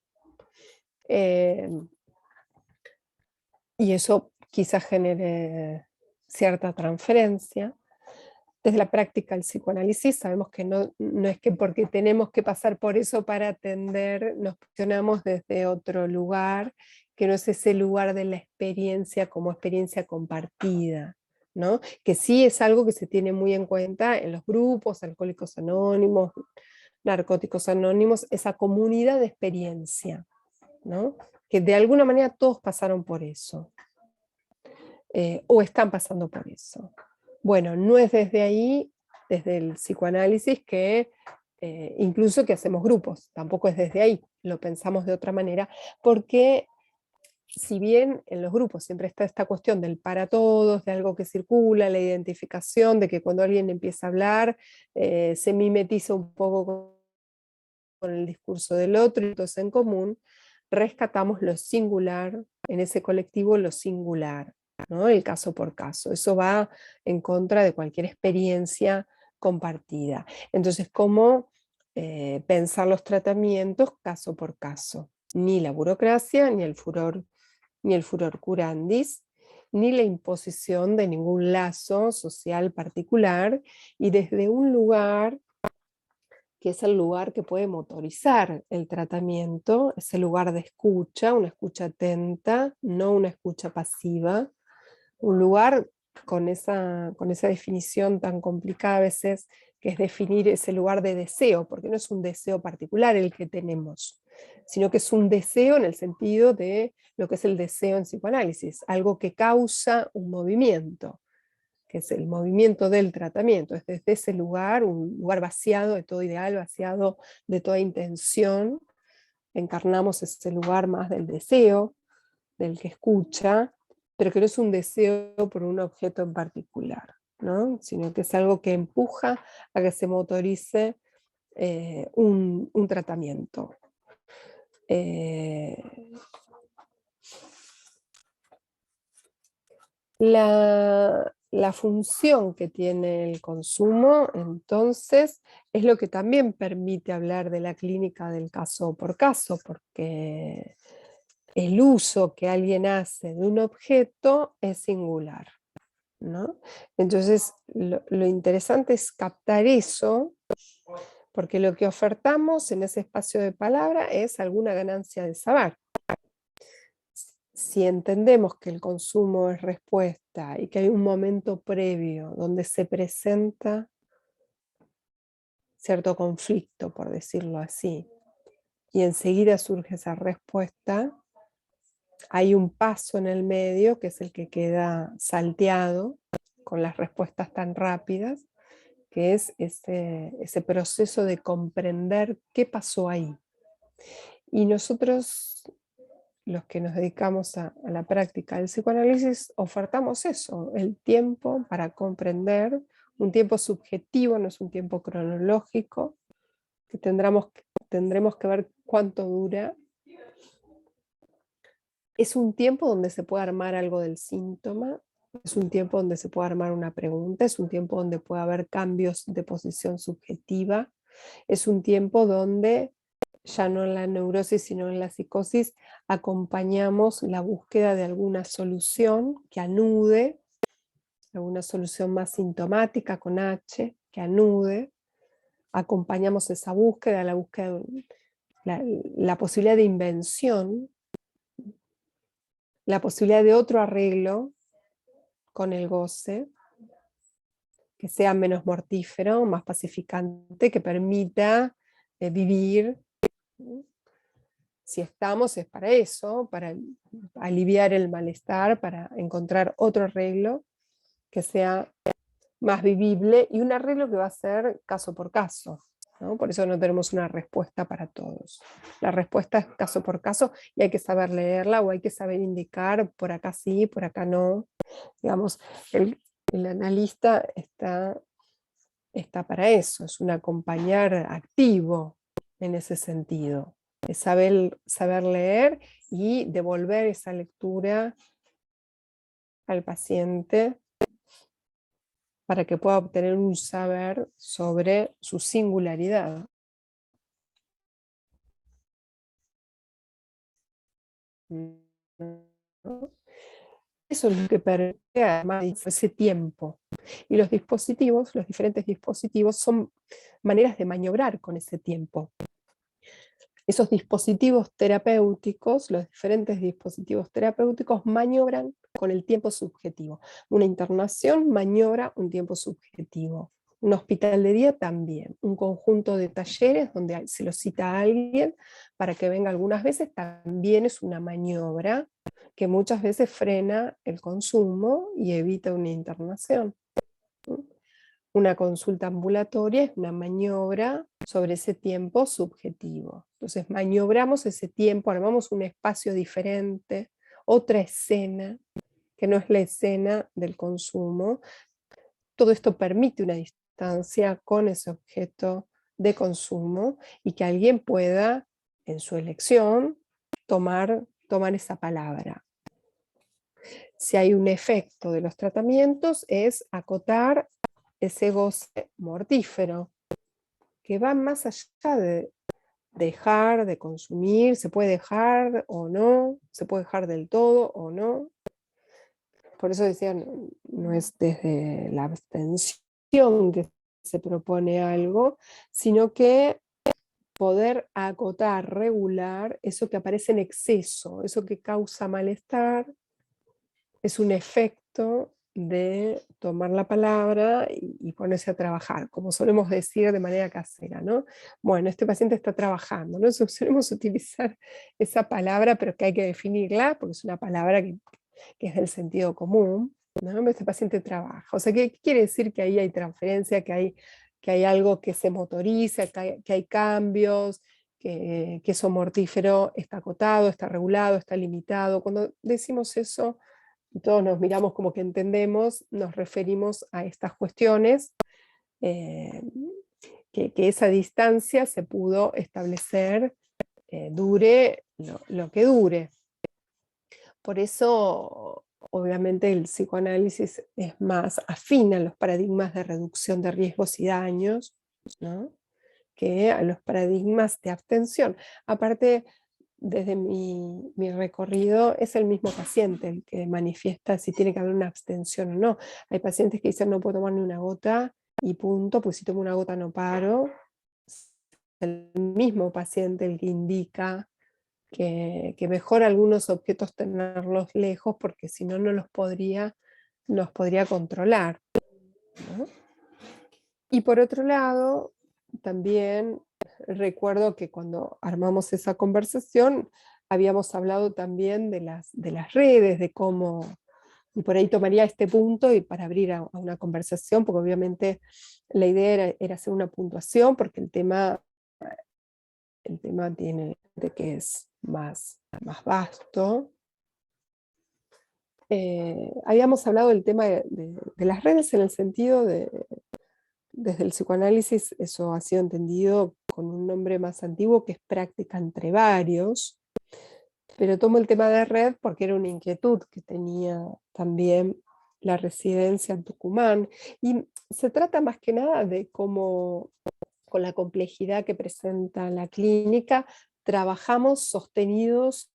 y eso quizás genere cierta transferencia. Desde la práctica del psicoanálisis sabemos que no es que porque tenemos que pasar por eso para atender, nos posicionamos desde otro lugar, que no es ese lugar de la experiencia como experiencia compartida, ¿no? Que sí es algo que se tiene muy en cuenta en los grupos, Alcohólicos Anónimos, Narcóticos Anónimos, esa comunidad de experiencia, ¿no? Que de alguna manera todos pasaron por eso, o están pasando por eso. Bueno, no es desde ahí, desde el psicoanálisis, que incluso que hacemos grupos, tampoco es desde ahí, lo pensamos de otra manera, porque si bien en los grupos siempre está esta cuestión del para todos, de algo que circula, la identificación, de que cuando alguien empieza a hablar, se mimetiza un poco con el discurso del otro, y entonces en común rescatamos lo singular, en ese colectivo lo singular, ¿no? El caso por caso. Eso va en contra de cualquier experiencia compartida. Entonces, ¿cómo pensar los tratamientos caso por caso? Ni la burocracia, ni el furor curandis, ni la imposición de ningún lazo social particular, y desde un lugar que es el lugar que puede motorizar el tratamiento, ese lugar de escucha, una escucha atenta, no una escucha pasiva, un lugar con esa definición tan complicada a veces, que es definir ese lugar de deseo, porque no es un deseo particular el que tenemos, sino que es un deseo en el sentido de lo que es el deseo en psicoanálisis, algo que causa un movimiento, que es el movimiento del tratamiento. Es desde ese lugar, un lugar vaciado de todo ideal, vaciado de toda intención, encarnamos ese lugar más del deseo, del que escucha, pero que no es un deseo por un objeto en particular, ¿no? Sino que es algo que empuja a que se motorice un tratamiento. La función que tiene el consumo, entonces, es lo que también permite hablar de la clínica del caso por caso, porque el uso que alguien hace de un objeto es singular, ¿no? Entonces, lo interesante es captar eso porque lo que ofertamos en ese espacio de palabra es alguna ganancia de saber. Si entendemos que el consumo es respuesta y que hay un momento previo donde se presenta cierto conflicto, por decirlo así, y enseguida surge esa respuesta, hay un paso en el medio que es el que queda salteado con las respuestas tan rápidas, que es ese proceso de comprender qué pasó ahí. Y nosotros, los que nos dedicamos a la práctica del psicoanálisis, ofertamos eso, el tiempo para comprender, un tiempo subjetivo, no es un tiempo cronológico, que tendremos que ver cuánto dura. Es un tiempo donde se puede armar algo del síntoma, es un tiempo donde se puede armar una pregunta, es un tiempo donde puede haber cambios de posición subjetiva, es un tiempo donde, ya no en la neurosis sino en la psicosis, acompañamos la búsqueda de alguna solución que anude, alguna solución más sintomática con H, que anude, acompañamos esa búsqueda, la búsqueda, la posibilidad de invención, la posibilidad de otro arreglo con el goce, que sea menos mortífero, más pacificante, que permita vivir. Si estamos es para eso, para aliviar el malestar, para encontrar otro arreglo que sea más vivible y un arreglo que va a ser caso por caso, ¿no? Por eso no tenemos una respuesta para todos. La respuesta es caso por caso y hay que saber leerla o hay que saber indicar por acá sí, por acá no. Digamos, el analista está para eso, es un acompañar activo en ese sentido. Es saber leer y devolver esa lectura al paciente para que pueda obtener un saber sobre su singularidad. ¿No? Eso es lo que permite además ese tiempo. Y los dispositivos, los diferentes dispositivos, son maneras de maniobrar con ese tiempo. Esos dispositivos terapéuticos, los diferentes dispositivos terapéuticos maniobran con el tiempo subjetivo. Una internación maniobra un tiempo subjetivo. Un hospital de día también. Un conjunto de talleres donde se lo cita a alguien para que venga algunas veces también es una maniobra que muchas veces frena el consumo y evita una internación. Una consulta ambulatoria es una maniobra sobre ese tiempo subjetivo. Entonces maniobramos ese tiempo, armamos un espacio diferente, otra escena, que no es la escena del consumo. Todo esto permite una distancia con ese objeto de consumo y que alguien pueda, en su elección, tomar esa palabra. Si hay un efecto de los tratamientos es acotar ese goce mortífero, que va más allá de dejar de consumir, se puede dejar o no, se puede dejar del todo o no. Por eso decía, no es desde la abstención que se propone algo, sino que poder acotar, regular eso que aparece en exceso, eso que causa malestar, es un efecto de tomar la palabra y ponerse a trabajar, como solemos decir de manera casera, ¿no? Bueno, este paciente está trabajando, ¿no? Solemos utilizar esa palabra, pero que hay que definirla, porque es una palabra que es del sentido común, ¿no? Este paciente trabaja. O sea, ¿qué quiere decir? Que ahí hay transferencia, que hay algo que se motoriza, que hay cambios, que eso mortífero está acotado, está regulado, está limitado. Cuando decimos eso, todos nos miramos como que entendemos, nos referimos a estas cuestiones, que esa distancia se pudo establecer, dure lo que dure. Por eso, obviamente, el psicoanálisis es más afín a los paradigmas de reducción de riesgos y daños, ¿no?, que a los paradigmas de abstención. Aparte, desde mi recorrido, es el mismo paciente el que manifiesta si tiene que haber una abstención o no. Hay pacientes que dicen no puedo tomar ni una gota y punto, pues si tomo una gota no paro. el mismo paciente el que indica que mejor algunos objetos tenerlos lejos, porque si no, nos podría controlar, ¿no? Y por otro lado, también recuerdo que cuando armamos esa conversación, habíamos hablado también de las redes, de cómo, y por ahí tomaría este punto y para abrir a una conversación, porque obviamente la idea era hacer una puntuación, porque el tema tiene de que es más vasto. Habíamos hablado del tema de las redes en el sentido desde el psicoanálisis, eso ha sido entendido con un nombre más antiguo que es práctica entre varios, pero tomo el tema de red porque era una inquietud que tenía también la residencia en Tucumán, y se trata más que nada de cómo, con la complejidad que presenta la clínica, trabajamos sostenidos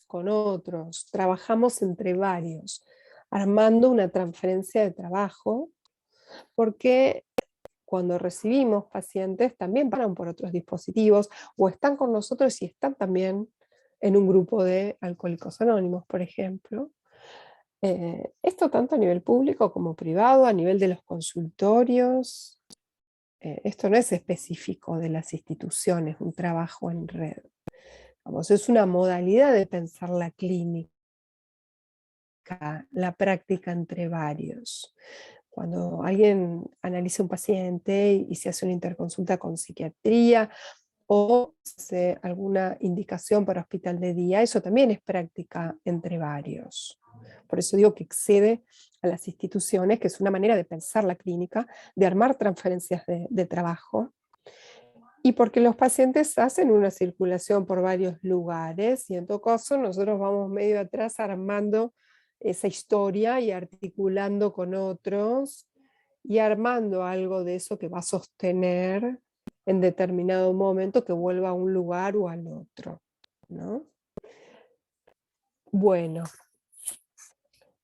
con otros, trabajamos entre varios, armando una transferencia de trabajo, porque cuando recibimos pacientes también paran por otros dispositivos o están con nosotros y están también en un grupo de Alcohólicos Anónimos, por ejemplo. Esto tanto a nivel público como privado, a nivel de los consultorios. Esto no es específico de las instituciones, un trabajo en red. Vamos, es una modalidad de pensar la clínica, la práctica entre varios. Cuando alguien analiza un paciente y se hace una interconsulta con psiquiatría o se hace alguna indicación para hospital de día, eso también es práctica entre varios. Por eso digo que excede a las instituciones, que es una manera de pensar la clínica, de armar transferencias de trabajo, y porque los pacientes hacen una circulación por varios lugares, y en todo caso nosotros vamos medio atrás armando esa historia y articulando con otros, y armando algo de eso que va a sostener en determinado momento que vuelva a un lugar o al otro, ¿no? Bueno,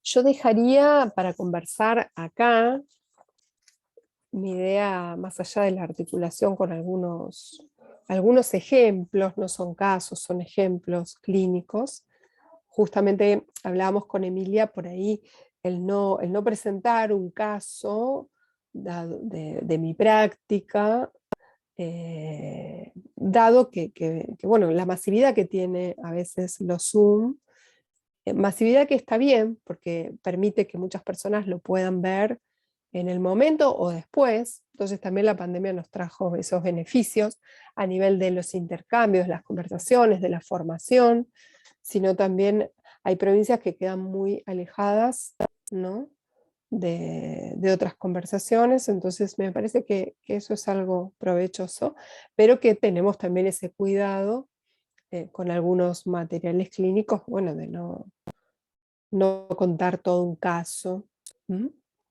yo dejaría para conversar acá mi idea, más allá de la articulación con algunos ejemplos, no son casos, son ejemplos clínicos. Justamente hablábamos con Emilia por ahí, el no presentar un caso de mi práctica, dado que, bueno, la masividad que tiene a veces los Zoom, masividad que está bien, porque permite que muchas personas lo puedan ver en el momento o después. Entonces también la pandemia nos trajo esos beneficios a nivel de los intercambios, las conversaciones, de la formación, sino también hay provincias que quedan muy alejadas, ¿no?, de otras conversaciones, entonces me parece que eso es algo provechoso, pero que tenemos también ese cuidado con algunos materiales clínicos, bueno, de no contar todo un caso,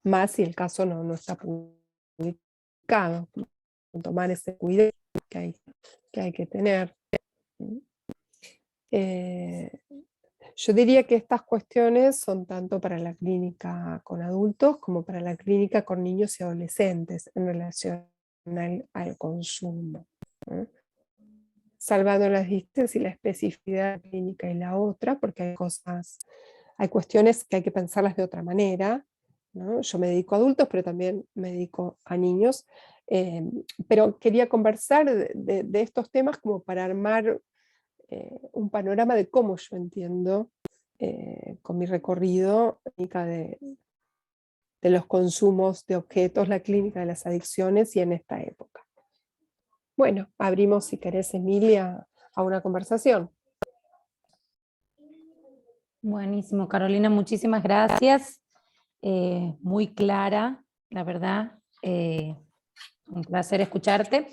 más si el caso no está publicado, tomar ese cuidado que hay que tener. Yo diría que estas cuestiones son tanto para la clínica con adultos como para la clínica con niños y adolescentes en relación al consumo, ¿no? Salvando las distancias y la especificidad de la clínica y la otra, porque hay cuestiones que hay que pensarlas de otra manera, ¿no? Yo me dedico a adultos, pero también me dedico a niños, pero quería conversar de estos temas como para armar un panorama de cómo yo entiendo, con mi recorrido, la clínica de los consumos de objetos, la clínica de las adicciones y en esta época. Bueno, abrimos, si querés, Emilia, a una conversación. Buenísimo, Carolina, muchísimas gracias. Muy clara, la verdad. Un placer escucharte.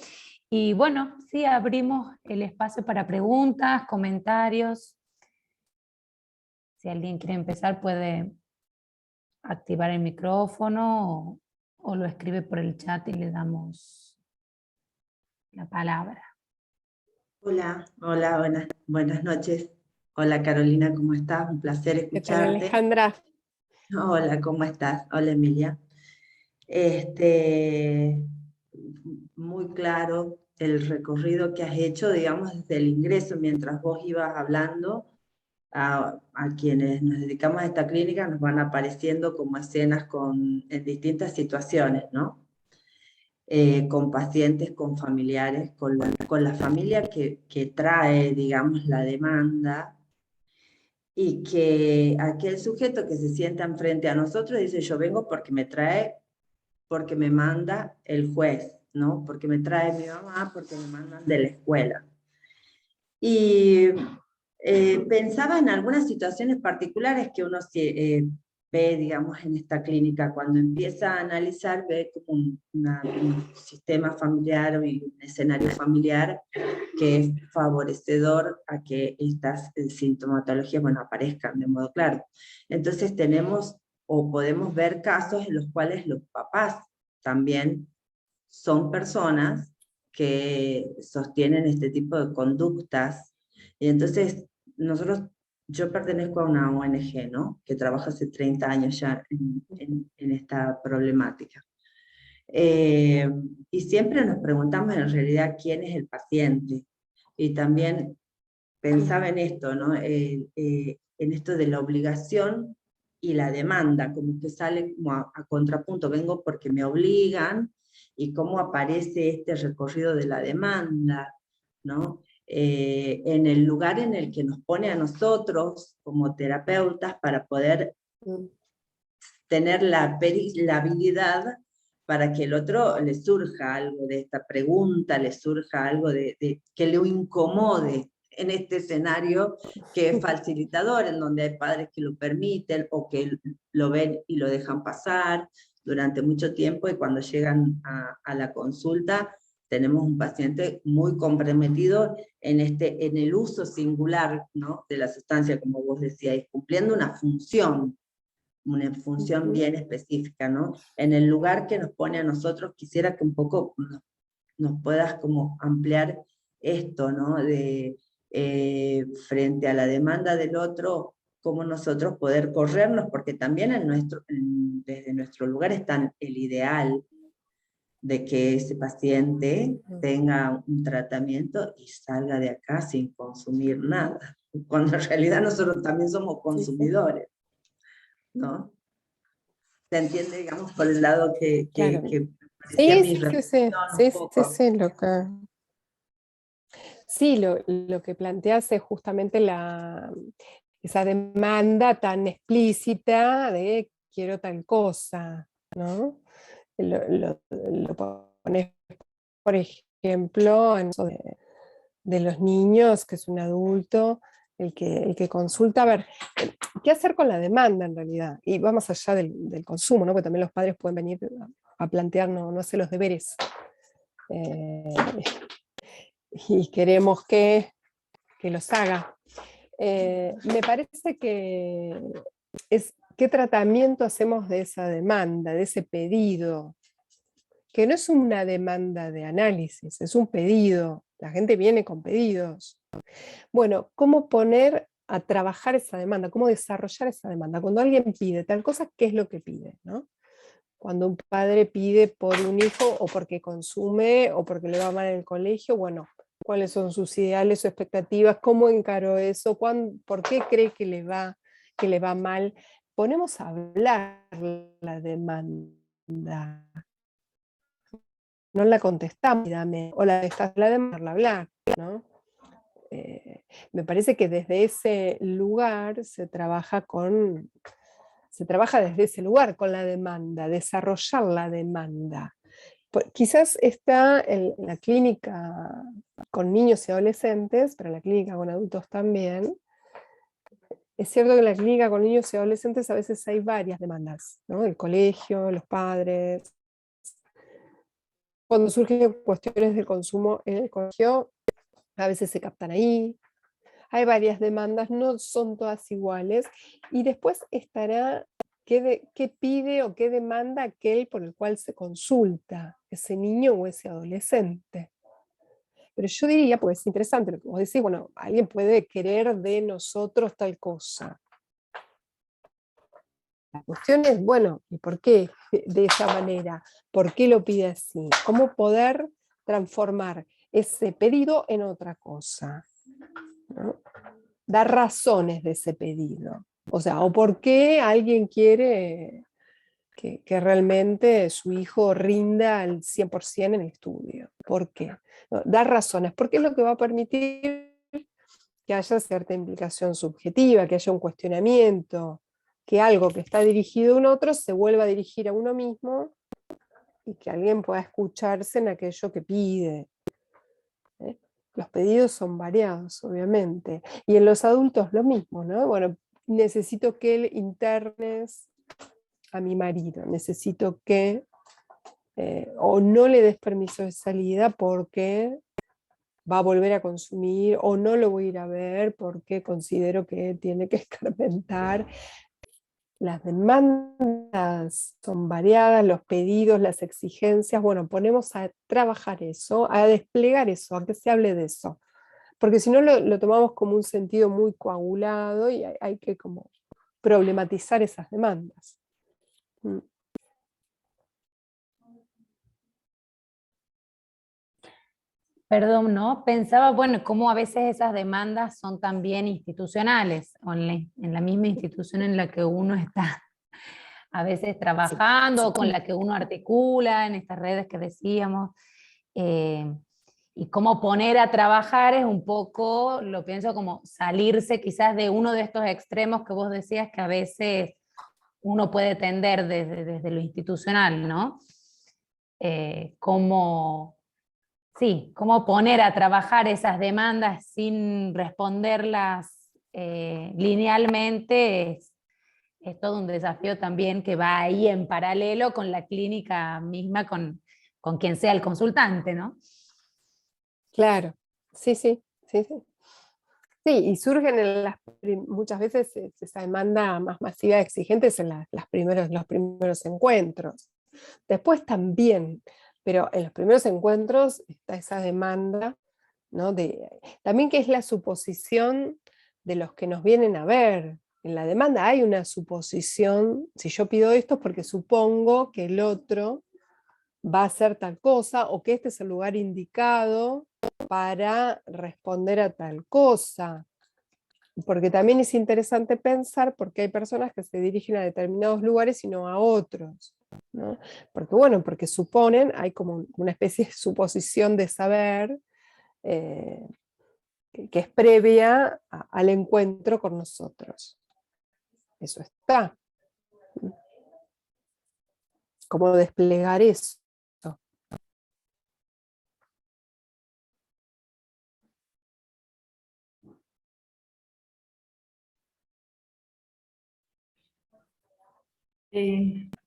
Y bueno, sí, abrimos el espacio para preguntas, comentarios. Si alguien quiere empezar puede activar el micrófono o lo escribe por el chat y le damos la palabra. Hola, buenas noches. Hola Carolina, ¿cómo estás? Un placer ¿Qué tal, escucharte. Alejandra? Hola, ¿cómo estás? Hola Emilia. muy claro el recorrido que has hecho, digamos, desde el ingreso, mientras vos ibas hablando. A quienes nos dedicamos a esta clínica nos van apareciendo como escenas en distintas situaciones, ¿no? Con pacientes, con familiares, con la familia que trae, digamos, la demanda, y que aquel sujeto que se sienta enfrente a nosotros dice, yo vengo porque me trae, porque me manda el juez, ¿no? Porque me trae mi mamá, porque me mandan de la escuela. Y pensaba en algunas situaciones particulares que uno ve, digamos, en esta clínica. Cuando empieza a analizar, ve como un sistema familiar y un escenario familiar que es favorecedor a que estas sintomatologías, bueno, aparezcan de modo claro. Entonces tenemos o podemos ver casos en los cuales los papás también son personas que sostienen este tipo de conductas. Y entonces yo pertenezco a una ONG, ¿no? Que trabaja hace 30 años ya en esta problemática. Y siempre nos preguntamos en realidad quién es el paciente. Y también pensaba en esto, ¿no? En esto de la obligación y la demanda, como que sale como a contrapunto, vengo porque me obligan, y cómo aparece este recorrido de la demanda, ¿no? En el lugar en el que nos pone a nosotros como terapeutas para poder tener la habilidad para que el otro le surja algo de esta pregunta, le surja algo que le incomode en este escenario que es facilitador, en donde hay padres que lo permiten o que lo ven y lo dejan pasar durante mucho tiempo, y cuando llegan a la consulta tenemos un paciente muy comprometido en el uso singular, ¿no?, de la sustancia, como vos decíais, cumpliendo una función bien específica, ¿no? En el lugar que nos pone a nosotros, quisiera que un poco nos puedas como ampliar esto, ¿no? Frente a la demanda del otro, cómo nosotros poder corrernos, porque también desde nuestro lugar está el ideal de que ese paciente tenga un tratamiento y salga de acá sin consumir nada, cuando en realidad nosotros también somos consumidores, ¿no? ¿Se entiende, digamos, por el lado que Claro. parecía mi Sí, reflexión un poco? Lo que planteas es justamente esa demanda tan explícita de quiero tal cosa, ¿no? Lo pones, por ejemplo, en eso de los niños, que es un adulto, el que consulta, a ver, ¿qué hacer con la demanda en realidad? Y va más allá del consumo, ¿no? Porque también los padres pueden venir a plantear, no hacer los deberes. Y queremos que los haga. Me parece que es qué tratamiento hacemos de esa demanda, de ese pedido, que no es una demanda de análisis, es un pedido. La gente viene con pedidos. Bueno, ¿cómo poner a trabajar esa demanda? ¿Cómo desarrollar esa demanda? Cuando alguien pide tal cosa, ¿qué es lo que pide, ¿no? Cuando un padre pide por un hijo o porque consume o porque le va mal en el colegio, bueno, ¿cuáles son sus ideales o expectativas? ¿Cómo encaró eso? ¿Por qué cree que le va mal? Ponemos a hablar la demanda. No la contestamos, o la dejas la demanda hablar, ¿no? Me parece que desde ese lugar se trabaja desde ese lugar con la demanda, desarrollar la demanda. Quizás está en la clínica con niños y adolescentes, pero en la clínica con adultos también. Es cierto que en la clínica con niños y adolescentes a veces hay varias demandas, ¿no? El colegio, los padres. Cuando surgen cuestiones del consumo en el colegio, a veces se captan ahí. Hay varias demandas, no son todas iguales. Y después estará qué pide o qué demanda aquel por el cual se consulta, ese niño o ese adolescente. Pero yo diría, pues es interesante lo que vos decís, bueno, alguien puede querer de nosotros tal cosa. La cuestión es, bueno, ¿y por qué de esa manera? ¿Por qué lo pide así? ¿Cómo poder transformar ese pedido en otra cosa? ¿No? Dar razones de ese pedido. O sea, o por qué alguien quiere que realmente su hijo rinda al 100% en el estudio. ¿Por qué? No, dar razones, porque es lo que va a permitir que haya cierta implicación subjetiva, que haya un cuestionamiento, que algo que está dirigido a un otro se vuelva a dirigir a uno mismo y que alguien pueda escucharse en aquello que pide. ¿Eh? Los pedidos son variados, obviamente. Y en los adultos lo mismo, ¿no? Bueno, necesito que él internes a mi marido, necesito que o no le des permiso de salida porque va a volver a consumir, o no lo voy a ir a ver porque considero que tiene que escarmentar. Las demandas son variadas, los pedidos, las exigencias, bueno, ponemos a trabajar eso, a desplegar eso, a que se hable de eso, porque si no lo tomamos como un sentido muy coagulado y hay que como problematizar esas demandas. Perdón, ¿no? Pensaba, bueno, cómo a veces esas demandas son también institucionales, o en la misma institución en la que uno está a veces trabajando, o con la que uno articula en estas redes que decíamos. Y cómo poner a trabajar es un poco, lo pienso como salirse quizás de uno de estos extremos que vos decías que a veces uno puede tender desde lo institucional, ¿no? Cómo poner a trabajar esas demandas sin responderlas linealmente es todo un desafío también que va ahí en paralelo con la clínica misma, con quien sea el consultante, ¿no? Claro, sí, sí, sí, sí. Sí, y surgen muchas veces esa demanda más masiva exigente en los primeros encuentros. Después también, pero en los primeros encuentros está esa demanda, ¿no? También que es la suposición de los que nos vienen a ver. En la demanda hay una suposición, si yo pido esto es porque supongo que el otro va a hacer tal cosa o que este es el lugar indicado para responder a tal cosa. Porque también es interesante pensar porque hay personas que se dirigen a determinados lugares y no a otros, ¿no? Porque bueno, porque suponen, hay como una especie de suposición de saber que es previa al encuentro con nosotros. Eso está. ¿Cómo desplegar eso?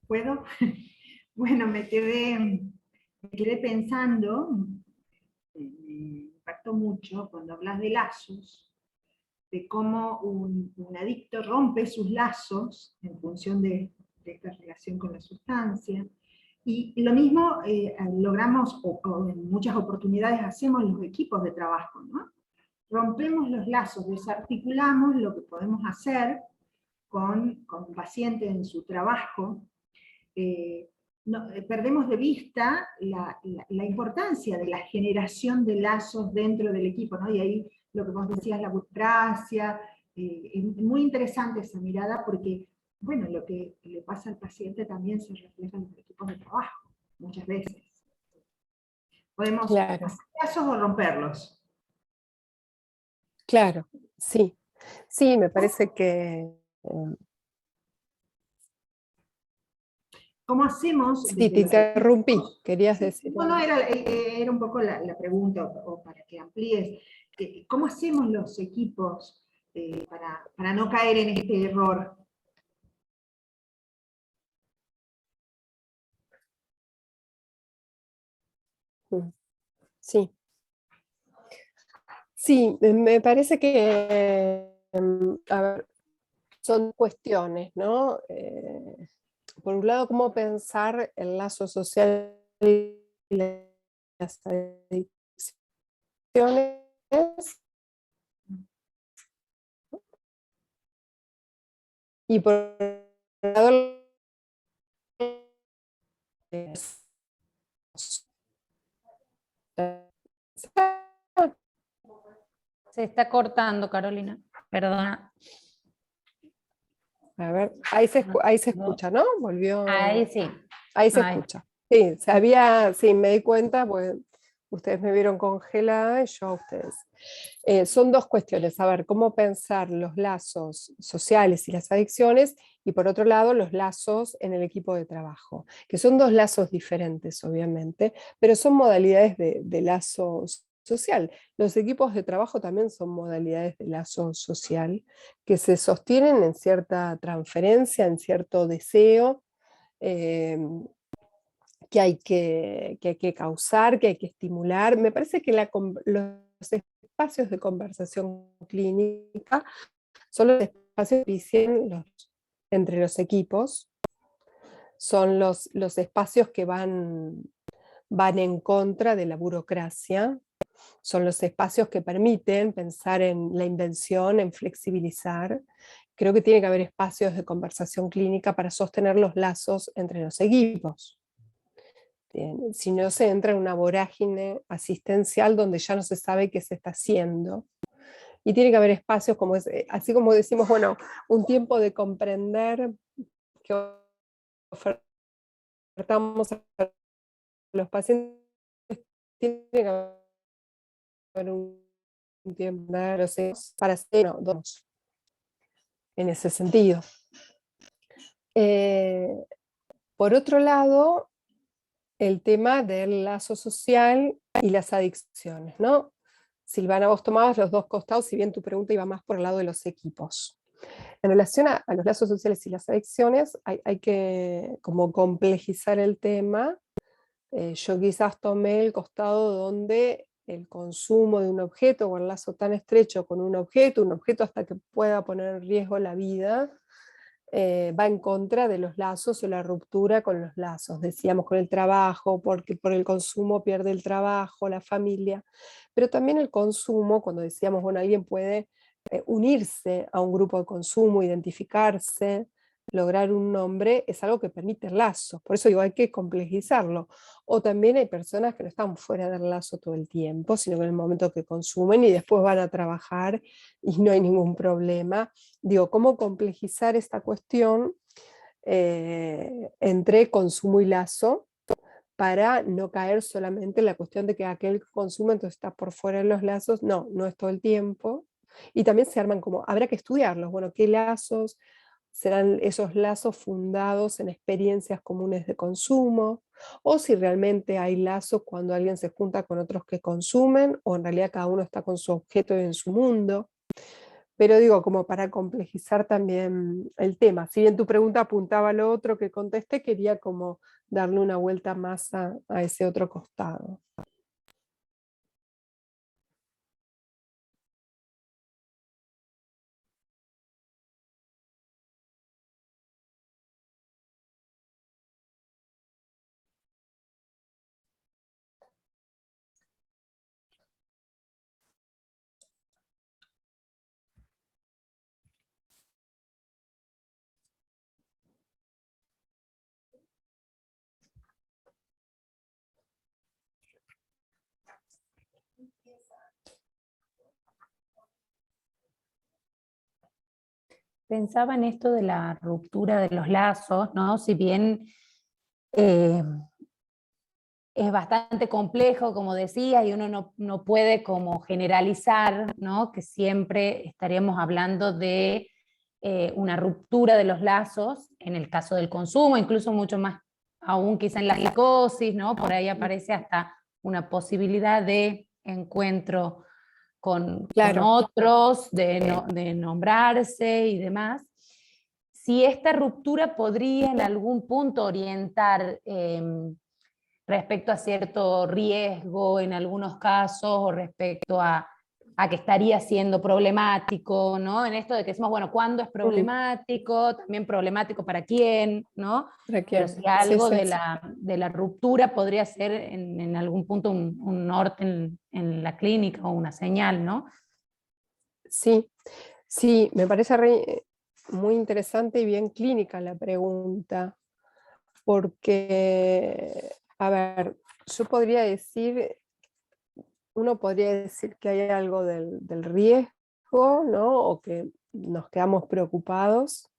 ¿Puedo? Bueno, me quedé pensando, me impactó mucho cuando hablas de lazos, de cómo un adicto rompe sus lazos en función de esta relación con la sustancia. Y lo mismo logramos, o en muchas oportunidades hacemos los equipos de trabajo, ¿no? Rompemos los lazos, desarticulamos lo que podemos hacer con un paciente en su trabajo, perdemos de vista la importancia de la generación de lazos dentro del equipo, ¿no? Y ahí lo que vos decías, la burocracia, es muy interesante esa mirada porque, bueno, lo que le pasa al paciente también se refleja en los equipos de trabajo, muchas veces. Podemos Claro, hacer lazos o romperlos. claro, sí. Sí, me parece que... ¿Cómo hacemos sí, desde te los interrumpí, equipos? querías decir No, algo. era un poco la pregunta, o para que amplíes. ¿Cómo hacemos los equipos para no caer en este error? Sí, sí, me parece que, a ver, son cuestiones, ¿no? Por un lado, cómo pensar el lazo social y las adicciones, y por otro lado, Se está cortando, Carolina. Perdona. A ver, ahí se escucha, ¿no? Volvió. Ahí sí. Ahí se Ahí. escucha. Sí, sí, me di cuenta, pues ustedes me vieron congelada y yo a ustedes. Son dos cuestiones, a ver, cómo pensar los lazos sociales y las adicciones, y por otro lado los lazos en el equipo de trabajo, que son dos lazos diferentes, obviamente, pero son modalidades de lazo social. Los equipos de trabajo también son modalidades de lazo social que se sostienen en cierta transferencia, en cierto deseo, que hay que causar, que hay que estimular. Me parece que los espacios de conversación clínica son los espacios que propician entre los equipos, son los espacios que van en contra de la burocracia, son los espacios que permiten pensar en la invención, en flexibilizar. Creo que tiene que haber espacios de conversación clínica para sostener los lazos entre los equipos. Si no, se entra en una vorágine asistencial donde ya no se sabe qué se está haciendo. Y tiene que haber espacios, así como decimos, bueno, un tiempo de comprender que ofertamos a los pacientes, tiene que haber un tiempo para hacer dos en ese sentido. Por otro lado, el tema del lazo social y las adicciones, ¿no? Silvana, vos tomabas los dos costados, si bien tu pregunta iba más por el lado de los equipos. En relación a los lazos sociales y las adicciones, hay que como complejizar el tema. Yo quizás tomé el costado donde el consumo de un objeto o el lazo tan estrecho con un objeto hasta que pueda poner en riesgo la vida, va en contra de los lazos o la ruptura con los lazos. Decíamos con el trabajo, porque por el consumo pierde el trabajo, la familia, pero también el consumo, cuando decíamos, bueno, alguien puede unirse a un grupo de consumo, identificarse, lograr un nombre, es algo que permite lazos. Por eso digo, hay que complejizarlo. O también hay personas que no están fuera del lazo todo el tiempo, sino que en el momento que consumen y después van a trabajar y no hay ningún problema. Digo, ¿cómo complejizar esta cuestión entre consumo y lazo para no caer solamente en la cuestión de que aquel que consume entonces está por fuera de los lazos? No, no es todo el tiempo. Y también se arman como, habrá que estudiarlos, bueno, ¿qué lazos serán esos lazos fundados en experiencias comunes de consumo? O si realmente hay lazos cuando alguien se junta con otros que consumen, o en realidad cada uno está con su objeto y en su mundo. Pero digo, como para complejizar también el tema. Si bien tu pregunta apuntaba a lo otro que contesté, quería como darle una vuelta más a ese otro costado. Pensaba en esto de la ruptura de los lazos, ¿no? Si bien es bastante complejo, como decía, y uno no puede como generalizar, ¿no? Que siempre estaríamos hablando de una ruptura de los lazos, en el caso del consumo, incluso mucho más aún quizá en la psicosis, ¿no? Por ahí aparece hasta una posibilidad de encuentro con otros, de nombrarse y demás. Si esta ruptura podría en algún punto orientar respecto a cierto riesgo en algunos casos o respecto a que estaría siendo problemático, ¿no? En esto de que decimos, bueno, ¿cuándo es problemático? También problemático para quién, ¿no? Pero si algo Sí, de la ruptura podría ser en algún punto un norte en la clínica o una señal, ¿no? Sí, me parece muy interesante y bien clínica la pregunta, porque, a ver, yo podría decir uno podría decir que hay algo del riesgo, ¿no? O que nos quedamos preocupados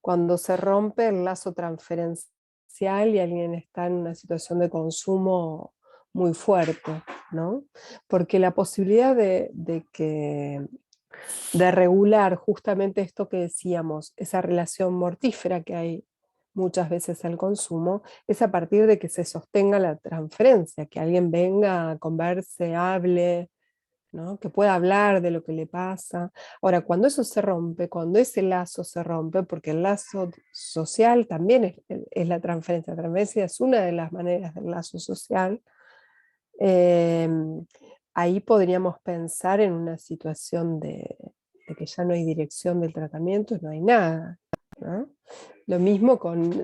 cuando se rompe el lazo transferencial y alguien está en una situación de consumo muy fuerte, ¿no? Porque la posibilidad de regular justamente esto que decíamos, esa relación mortífera que hay muchas veces al consumo, es a partir de que se sostenga la transferencia, que alguien venga, converse, hable, ¿no? Que pueda hablar de lo que le pasa. Ahora, cuando eso se rompe, cuando ese lazo se rompe, porque el lazo social también es la transferencia es una de las maneras del lazo social, eh, ahí podríamos pensar en una situación de que ya no hay dirección del tratamiento, no hay nada, ¿no? Lo mismo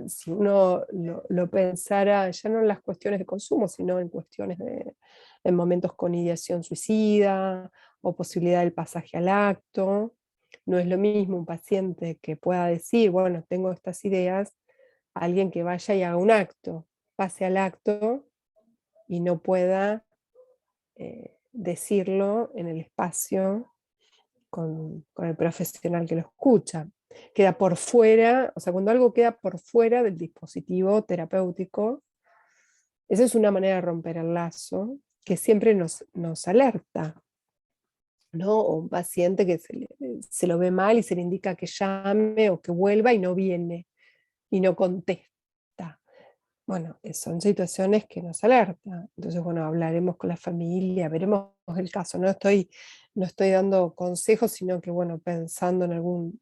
si uno lo pensara ya no en las cuestiones de consumo, sino en cuestiones en momentos con ideación suicida o posibilidad del pasaje al acto. No es lo mismo un paciente que pueda decir, bueno, tengo estas ideas, a alguien que vaya y haga un acto, pase al acto y no pueda decirlo en el espacio con el profesional que lo escucha. Queda por fuera, o sea, cuando algo queda por fuera del dispositivo terapéutico, esa es una manera de romper el lazo que siempre nos alerta, ¿no? O un paciente que se lo ve mal y se le indica que llame o que vuelva y no viene y no contesta. Bueno, son situaciones que nos alertan. Entonces, bueno, hablaremos con la familia, veremos el caso. No estoy dando consejos, sino que, bueno, pensando en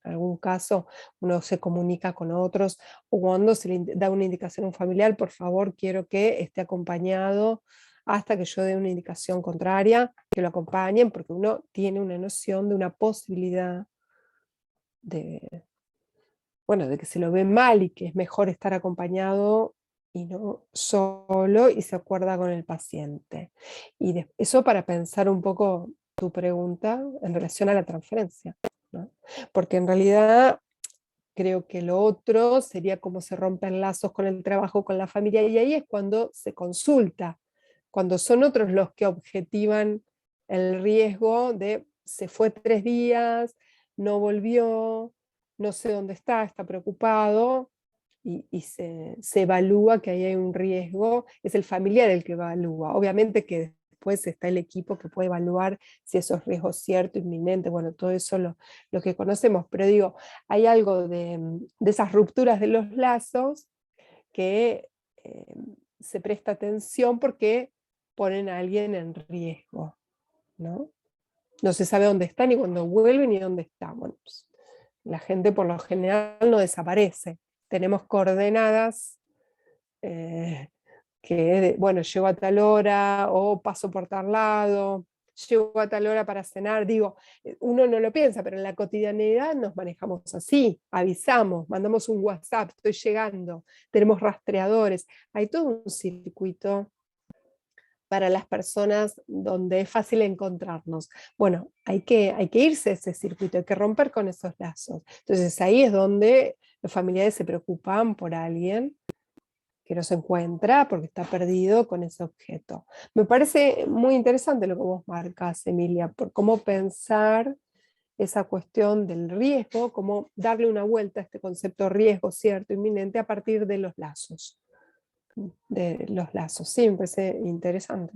algún caso, uno se comunica con otros, o cuando se le da una indicación a un familiar, por favor, quiero que esté acompañado hasta que yo dé una indicación contraria, que lo acompañen, porque uno tiene una noción de una posibilidad de, bueno, de que se lo ve mal y que es mejor estar acompañado y no solo, y se acuerda con el paciente. Y eso para pensar un poco tu pregunta en relación a la transferencia, ¿no? Porque en realidad creo que lo otro sería cómo se rompen lazos con el trabajo, con la familia, y ahí es cuando se consulta, cuando son otros los que objetivan el riesgo de se fue 3 días, no volvió, no sé dónde está preocupado, y se evalúa que ahí hay un riesgo, es el familiar el que evalúa. Obviamente que después está el equipo que puede evaluar si esos riesgos ciertos, inminentes, bueno, todo eso lo que conocemos, pero digo, hay algo de esas rupturas de los lazos que se presta atención porque ponen a alguien en riesgo, ¿no? No se sabe dónde está, ni cuándo vuelve, ni dónde está. Bueno, pues, la gente por lo general no desaparece. Tenemos coordenadas que, bueno, llego a tal hora, o paso por tal lado, llego a tal hora para cenar. Digo, uno no lo piensa, pero en la cotidianidad nos manejamos así, avisamos, mandamos un WhatsApp, estoy llegando, tenemos rastreadores, hay todo un circuito para las personas donde es fácil encontrarnos. Bueno, hay que irse a ese circuito, hay que romper con esos lazos. Entonces ahí es donde los familiares se preocupan por alguien que no se encuentra porque está perdido con ese objeto. Me parece muy interesante lo que vos marcas, Emilia, por cómo pensar esa cuestión del riesgo, cómo darle una vuelta a este concepto de riesgo cierto, inminente, a partir de los lazos. De los lazos, sí, me parece interesante.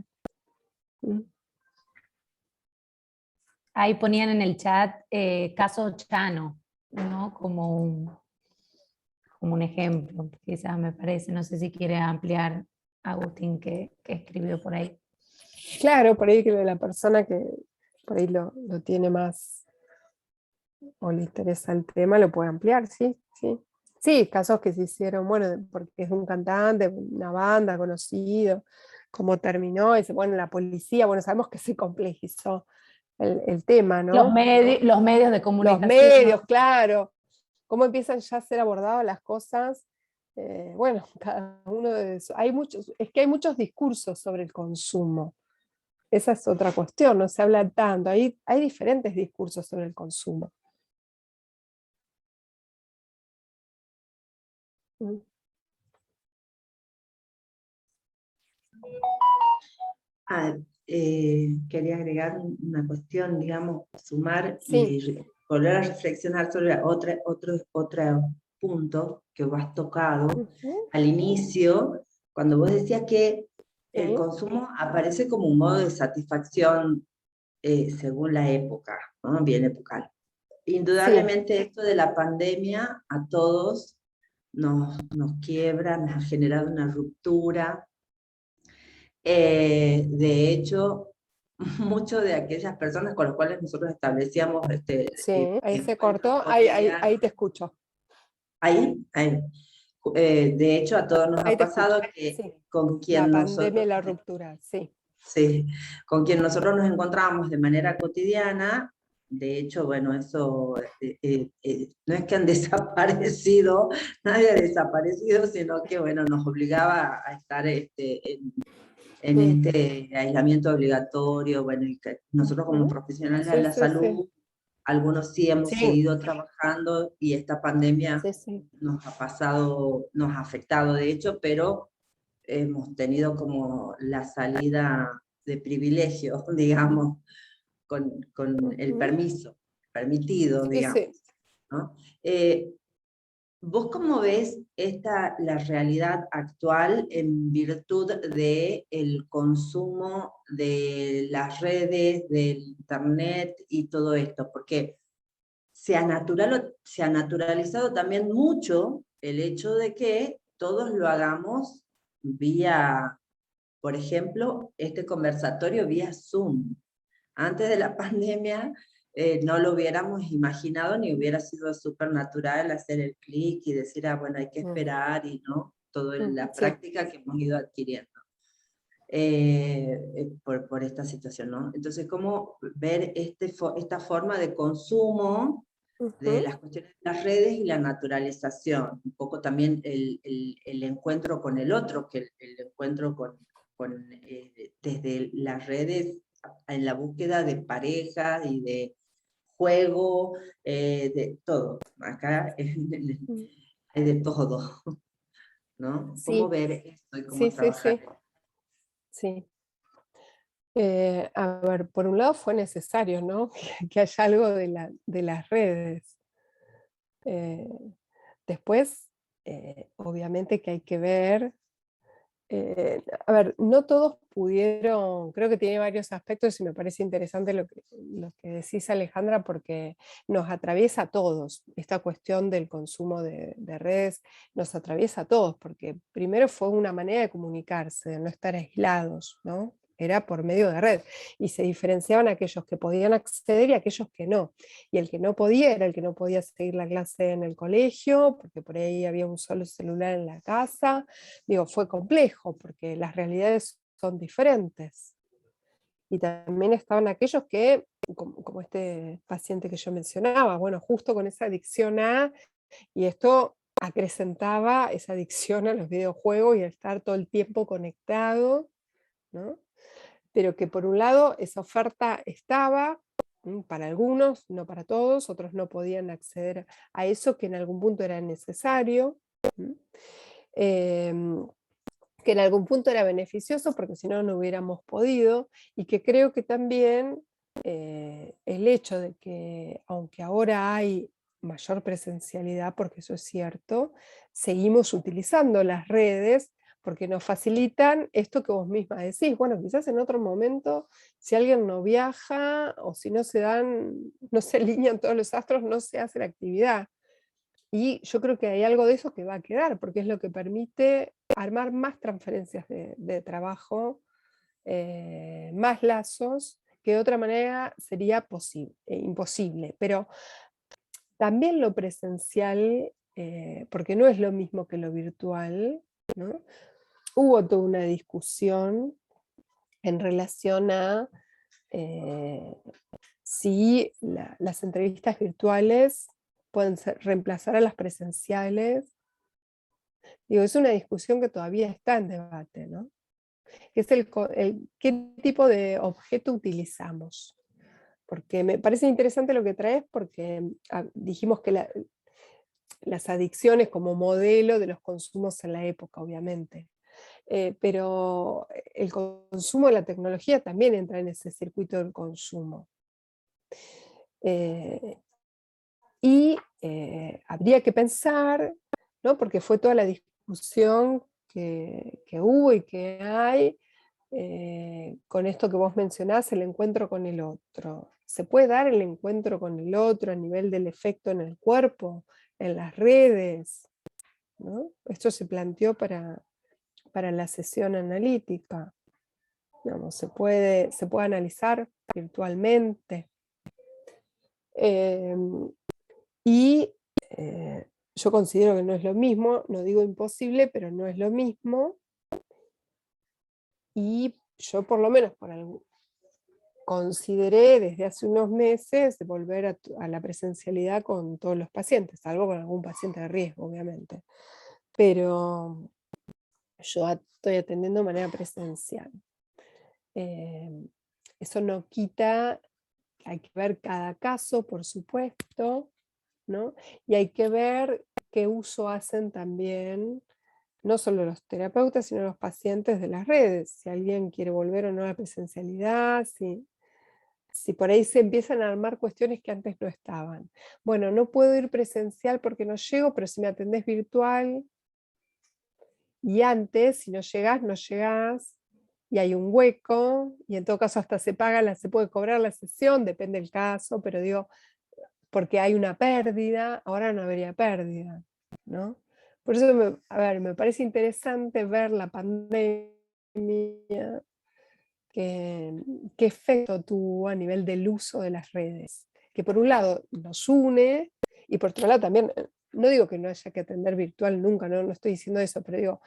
Ahí ponían en el chat caso Chano, ¿no? Como un ejemplo, quizás me parece, no sé si quiere ampliar Agustín que escribió por ahí. Claro, por ahí que la persona que por ahí lo tiene más o le interesa el tema lo puede ampliar, sí, sí. Sí, casos que se hicieron, bueno, porque es un cantante, una banda conocido, cómo terminó, y bueno, la policía, bueno, sabemos que se complejizó el tema, ¿no? Los medios de Los comunicación. medios, claro, cómo empiezan ya a ser abordadas las cosas. Bueno, cada uno de esos. Es que hay muchos discursos sobre el consumo. Esa es otra cuestión, no se habla tanto. Hay diferentes discursos sobre el consumo. quería agregar una cuestión, digamos, sumar Sí. y volver a reflexionar sobre otro punto que vos has tocado Ujú. al inicio, cuando vos decías que el Sí. consumo aparece como un modo de satisfacción según la época, ¿no? Bien epocal. Indudablemente esto de la pandemia a todos nos quiebra, nos ha generado una ruptura. De hecho, muchas de aquellas personas con las cuales nosotros establecíamos Sí, ahí se encuentros cortó, cotidianos, ahí te escucho. ahí, de hecho a todos nos Ahí ha te escucho. pasado que Sí, con la quien pandemia y nosotros, la ruptura, sí. sí, con quien nosotros nos encontramos de manera cotidiana, de hecho, bueno, eso no es que han desaparecido, nadie ha desaparecido, sino que, bueno, nos obligaba a estar en este aislamiento obligatorio, bueno, y que nosotros como Ujú. profesionales de Sí, la sí, sí. salud, algunos sí hemos Sí, seguido trabajando y esta pandemia sí, sí. nos ha pasado, nos ha afectado de hecho, pero hemos tenido como la salida de privilegio, digamos, con el Ujú. permiso, permitido, Sí, digamos, sí. ¿no? ¿Vos cómo ves la realidad actual en virtud del consumo de las redes, del internet y todo esto? Porque se ha naturalizado también mucho el hecho de que todos lo hagamos vía, por ejemplo, este conversatorio vía Zoom. Antes de la pandemia no lo hubiéramos imaginado ni hubiera sido súper natural hacer el clic y decir, ah, bueno, hay que esperar y no, toda la Sí. práctica que hemos ido adquiriendo por esta situación, ¿no? Entonces, ¿cómo ver esta forma de consumo de Ujú. las cuestiones de las redes y la naturalización? Un poco también el encuentro con el otro, que el encuentro desde las redes en la búsqueda de pareja y de juego, de todo. Acá hay de todo, ¿no? ¿Cómo Sí, ver esto y cómo sí, sí, trabajar? sí. Sí. A ver, por un lado fue necesario, ¿no? Que haya algo de las redes. Eh, Después, obviamente que hay que ver. A ver, no todos pudieron, creo que tiene varios aspectos y me parece interesante lo que decís, Alejandra, porque nos atraviesa a todos. Esta cuestión del consumo de redes nos atraviesa a todos, porque primero fue una manera de comunicarse, de no estar aislados, ¿no? Era por medio de red, y se diferenciaban aquellos que podían acceder y aquellos que no. Y el que no podía era el que no podía seguir la clase en el colegio, porque por ahí había un solo celular en la casa. Digo, fue complejo porque las realidades son diferentes. Y también estaban aquellos que, como este paciente que yo mencionaba, bueno, justo con esa adicción y esto acrecentaba esa adicción a los videojuegos y a estar todo el tiempo conectado, ¿no? Pero que por un lado esa oferta estaba para algunos, no para todos, otros no podían acceder a eso que en algún punto era necesario. Que en algún punto era beneficioso porque si no, no hubiéramos podido, y que creo que también el hecho de que, aunque ahora hay mayor presencialidad, porque eso es cierto, seguimos utilizando las redes porque nos facilitan esto que vos misma decís. Bueno, quizás en otro momento, si alguien no viaja o si no se dan, no se alinean todos los astros, no se hace la actividad. Y yo creo que hay algo de eso que va a quedar, porque es lo que permite armar más transferencias de trabajo, más lazos, que de otra manera sería imposible. Pero también lo presencial, porque no es lo mismo que lo virtual, ¿no? Hubo toda una discusión en relación a si las entrevistas virtuales pueden reemplazar a las presenciales. Digo, es una discusión que todavía está en debate, ¿no? Es qué tipo de objeto utilizamos. Porque me parece interesante lo que traes, porque dijimos que las adicciones como modelo de los consumos en la época, obviamente. pero el consumo de la tecnología también entra en ese circuito del consumo. Habría que pensar, ¿no? Porque fue toda la discusión que hubo y que hay con esto que vos mencionás, el encuentro con el otro. ¿Se puede dar el encuentro con el otro a nivel del efecto en el cuerpo, en las redes? ¿No? Esto se planteó para la sesión analítica. Digamos, se puede analizar virtualmente. Yo considero que no es lo mismo, no digo imposible, pero no es lo mismo. Y yo por lo menos consideré desde hace unos meses volver a la presencialidad con todos los pacientes, salvo con algún paciente de riesgo, obviamente. Pero yo estoy atendiendo de manera presencial. Eso no quita, hay que ver cada caso, por supuesto, ¿no? Y hay que ver qué uso hacen también, no solo los terapeutas, sino los pacientes de las redes. Si alguien quiere volver o no a la presencialidad, si por ahí se empiezan a armar cuestiones que antes no estaban. Bueno, no puedo ir presencial porque no llego, pero si me atendés virtual, y antes, si no llegás, no llegás, y hay un hueco, y en todo caso hasta se paga, se puede cobrar la sesión, depende del caso, pero digo, porque hay una pérdida, ahora no habría pérdida, ¿no? Por eso, me parece interesante ver la pandemia, qué efecto tuvo a nivel del uso de las redes, que por un lado nos une, y por otro lado también, no digo que no haya que atender virtual nunca, no estoy diciendo eso, pero digo,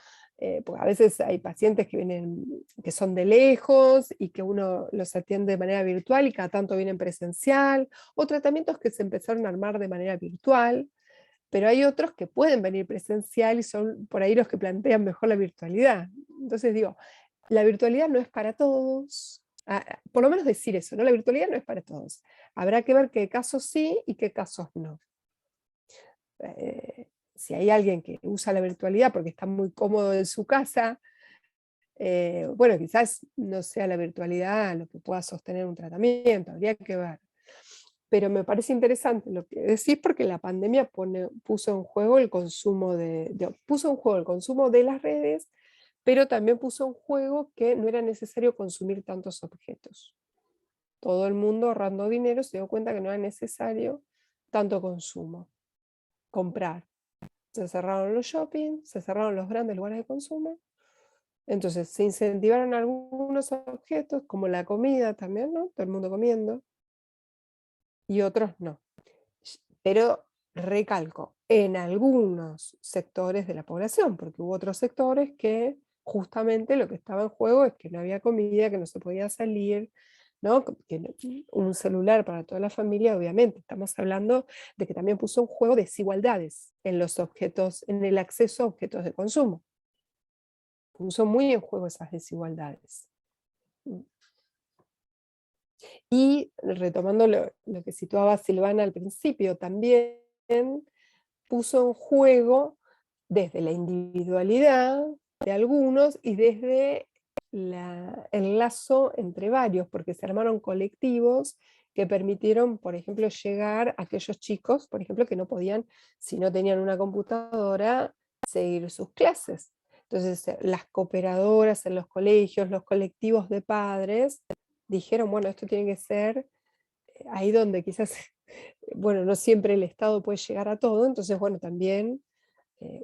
porque a veces hay pacientes que son de lejos y que uno los atiende de manera virtual y cada tanto vienen presencial, o tratamientos que se empezaron a armar de manera virtual, pero hay otros que pueden venir presencial y son por ahí los que plantean mejor la virtualidad. Entonces digo, la virtualidad no es para todos, por lo menos decir eso, ¿no? La virtualidad no es para todos. Habrá que ver qué casos sí y qué casos no. Si hay alguien que usa la virtualidad porque está muy cómodo en su casa, bueno, quizás no sea la virtualidad lo que pueda sostener un tratamiento, habría que ver. Pero me parece interesante lo que decís porque la pandemia puso en juego el consumo de las redes, pero también puso en juego que no era necesario consumir tantos objetos. Todo el mundo ahorrando dinero se dio cuenta que no era necesario tanto consumo, comprar. Se cerraron los shopping, se cerraron los grandes lugares de consumo, entonces se incentivaron algunos objetos, como la comida también, ¿no? Todo el mundo comiendo, y otros no. Pero recalco, en algunos sectores de la población, porque hubo otros sectores que justamente lo que estaba en juego es que no había comida, que no se podía salir, ¿no? Un celular para toda la familia, obviamente. Estamos hablando de que también puso en juego desigualdades en los objetos, en el acceso a objetos de consumo. Puso muy en juego esas desigualdades. Y retomando lo que situaba Silvana al principio, también puso en juego desde la individualidad de algunos y desde el lazo entre varios, porque se armaron colectivos que permitieron, por ejemplo, llegar a aquellos chicos, por ejemplo, que no podían, si no tenían una computadora, seguir sus clases. Entonces, las cooperadoras en los colegios, los colectivos de padres, dijeron, bueno, esto tiene que ser ahí donde quizás, bueno, no siempre el Estado puede llegar a todo, entonces, bueno, también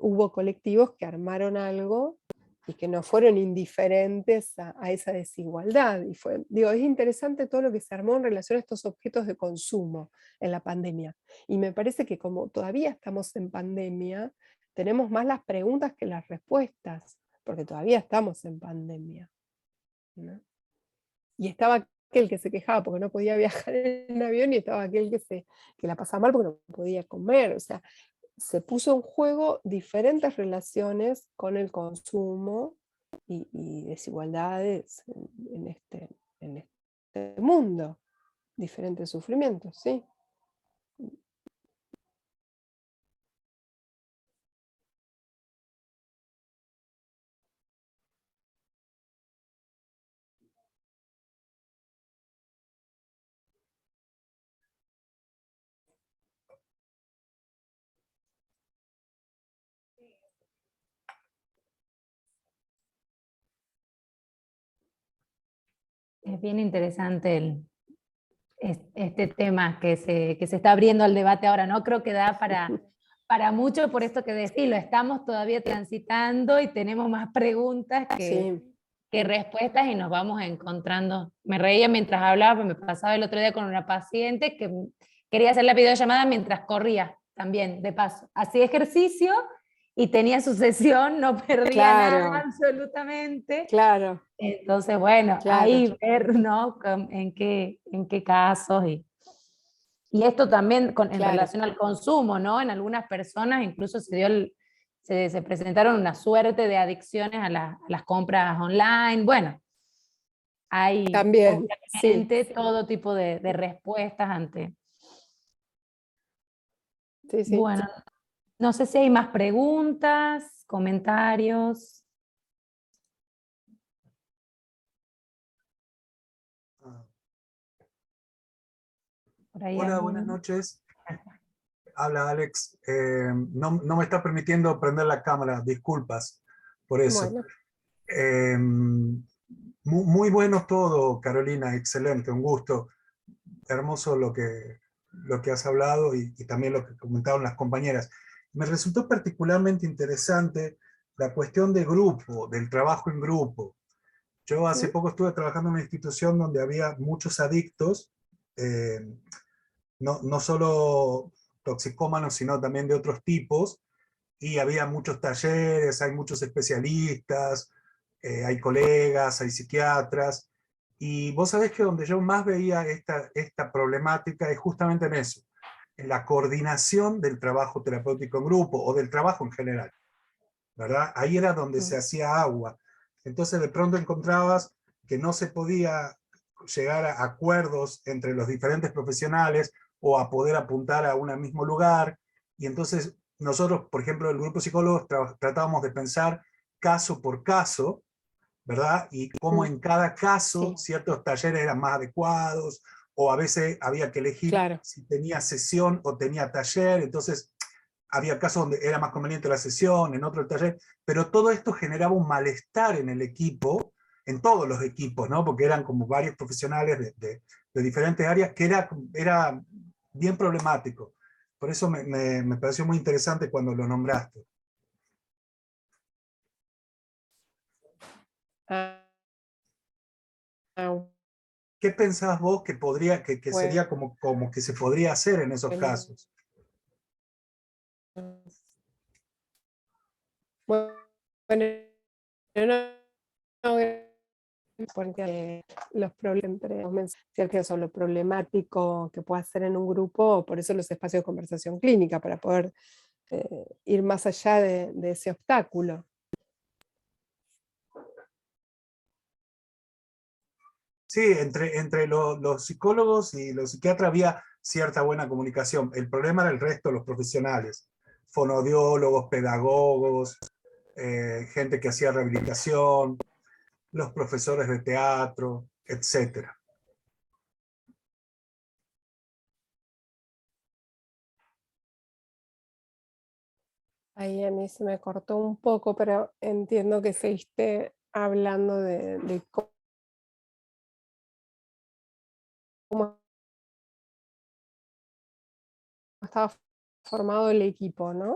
hubo colectivos que armaron algo y que no fueron indiferentes a esa desigualdad. Y es interesante todo lo que se armó en relación a estos objetos de consumo en la pandemia. Y me parece que como todavía estamos en pandemia, tenemos más las preguntas que las respuestas, porque todavía estamos en pandemia, ¿no? Y estaba aquel que se quejaba porque no podía viajar en avión y estaba aquel que la pasaba mal porque no podía comer. O sea, se puso en juego diferentes relaciones con el consumo y desigualdades en este mundo, diferentes sufrimientos, ¿sí? Es bien interesante este tema que se está abriendo al debate ahora, ¿no? Creo que da para mucho por esto que decís, lo estamos todavía transitando y tenemos más preguntas Sí, que respuestas y nos vamos encontrando. Me reía mientras hablaba, me pasaba el otro día con una paciente que quería hacer la videollamada mientras corría también, de paso. Hacía ejercicio y tenía su sesión, no perdía nada claro, absolutamente. claro, Entonces, bueno, claro. ahí ver, ¿no? En qué casos. Y esto también en Claro. relación al consumo, ¿no? En algunas personas incluso se presentaron una suerte de adicciones a las compras online. Bueno, hay También, sí. obviamente todo tipo de respuestas ante. Sí, sí. Bueno, no sé si hay más preguntas, comentarios. Por ahí Hola, alguno. buenas noches. Habla Alex. No me está permitiendo prender la cámara, disculpas por eso. Bueno, Muy bueno todo, Carolina, excelente, un gusto. Hermoso lo que has hablado y también lo que comentaron las compañeras. Me resultó particularmente interesante la cuestión de grupo, del trabajo en grupo. Yo hace sí, poco estuve trabajando en una institución donde había muchos adictos, no solo toxicómanos, sino también de otros tipos, y había muchos talleres, hay muchos especialistas, hay colegas, hay psiquiatras, y vos sabés que donde yo más veía esta problemática es justamente en eso, en la coordinación del trabajo terapéutico en grupo o del trabajo en general, ¿verdad? Ahí era donde se hacía agua. Entonces de pronto encontrabas que no se podía llegar a acuerdos entre los diferentes profesionales o a poder apuntar a un mismo lugar. Y entonces nosotros, por ejemplo, el grupo de psicólogos tratábamos de pensar caso por caso, ¿verdad? Y cómo en cada caso sí, ciertos talleres eran más adecuados, o a veces había que elegir claro. si tenía sesión o tenía taller, entonces había casos donde era más conveniente la sesión, en otro el taller, pero todo esto generaba un malestar en el equipo, en todos los equipos, ¿no? Porque eran como varios profesionales de diferentes áreas, que era bien problemático. Por eso me pareció muy interesante cuando lo nombraste. Ah, ah, ¿Qué pensás vos que podría, que bueno, sería como que se podría hacer en esos casos? bueno, no, no, porque los problemas son lo problemático que puede hacer en un grupo, por eso los espacios de conversación clínica, para poder ir más allá de ese obstáculo. Sí, entre los psicólogos y los psiquiatras había cierta buena comunicación. El problema era el resto de los profesionales, fonoaudiólogos, pedagogos, gente que hacía rehabilitación, los profesores de teatro, etcétera. Ahí a mí se me cortó un poco, pero entiendo que seguiste hablando de cómo estaba formado el equipo, ¿no?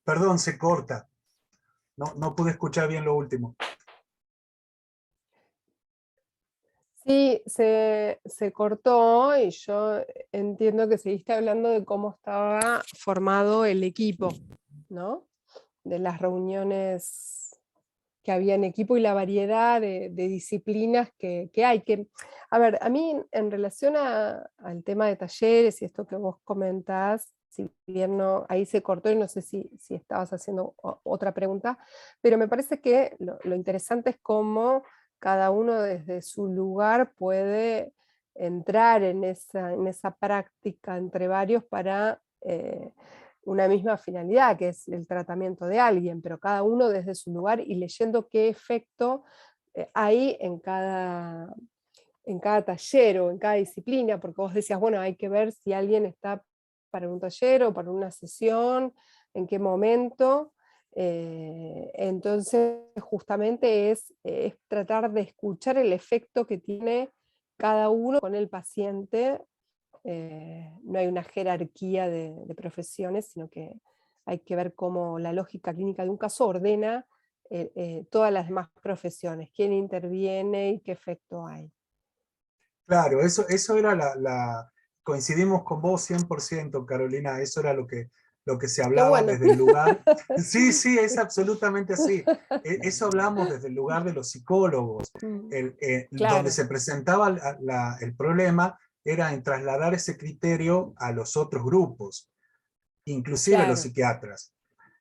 Perdón, se corta. No pude escuchar bien lo último. Sí, se cortó y yo entiendo que seguiste hablando de cómo estaba formado el equipo, ¿no? De las reuniones que había en equipo y la variedad de disciplinas que hay. A ver, a mí en relación al tema de talleres y esto que vos comentás, si bien ahí se cortó y no sé si estabas haciendo otra pregunta, pero me parece que lo interesante es cómo cada uno desde su lugar puede entrar en esa práctica entre varios para una misma finalidad, que es el tratamiento de alguien, pero cada uno desde su lugar y leyendo qué efecto hay en cada taller o en cada disciplina, porque vos decías, bueno, hay que ver si alguien está para un taller o para una sesión, en qué momento, Entonces, justamente es tratar de escuchar el efecto que tiene cada uno con el paciente. No hay una jerarquía de profesiones, sino que hay que ver cómo la lógica clínica de un caso ordena todas las demás profesiones, quién interviene y qué efecto hay. Claro, eso era coincidimos con vos 100%, Carolina, eso era lo que se hablaba bueno. desde el lugar. Sí, sí, es absolutamente así. Eso hablamos desde el lugar de los psicólogos. Claro. Donde se presentaba el problema era en trasladar ese criterio a los otros grupos, inclusive a los psiquiatras.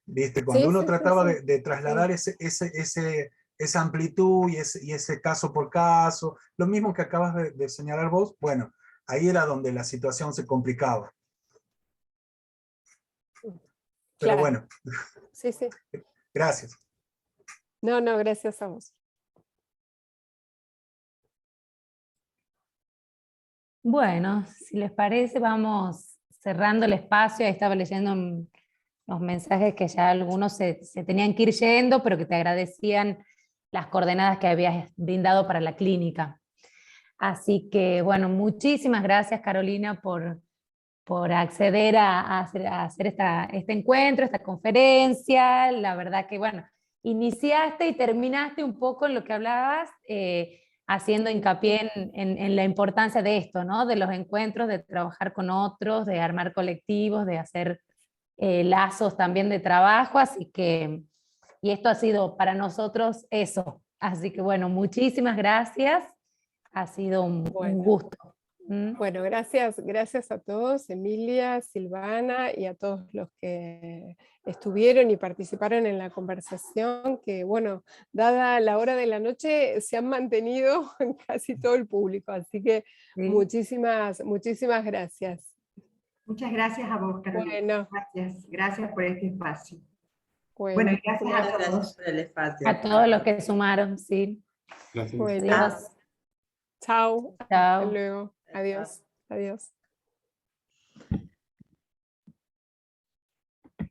¿Viste? Cuando uno trataba de trasladar esa amplitud y ese caso por caso, lo mismo que acabas de señalar vos, bueno, ahí era donde la situación se complicaba. Pero bueno, sí. Gracias. No, gracias a vos. Bueno, si les parece, vamos cerrando el espacio. Ahí estaba leyendo los mensajes que ya algunos se tenían que ir yendo, pero que te agradecían las coordenadas que habías brindado para la clínica. Así que, bueno, muchísimas gracias, Carolina, por acceder a hacer este encuentro, esta conferencia. La verdad que, bueno, iniciaste y terminaste un poco en lo que hablabas, haciendo hincapié en la importancia de esto, ¿no? De los encuentros, de trabajar con otros, de armar colectivos, de hacer lazos también de trabajo, así que, y esto ha sido para nosotros eso. Así que bueno, muchísimas gracias, ha sido un gusto. Bueno, gracias a todos, Emilia, Silvana y a todos los que estuvieron y participaron en la conversación, que bueno, dada la hora de la noche, se han mantenido casi todo el público, así que muchísimas gracias. Muchas gracias a vos, Carolina. Bueno. Gracias por este espacio. Bueno, y gracias a todos. Gracias por el espacio. A todos los que sumaron, sí. Gracias. Bueno. Adiós. Chao. Chao. Hasta luego. Adiós.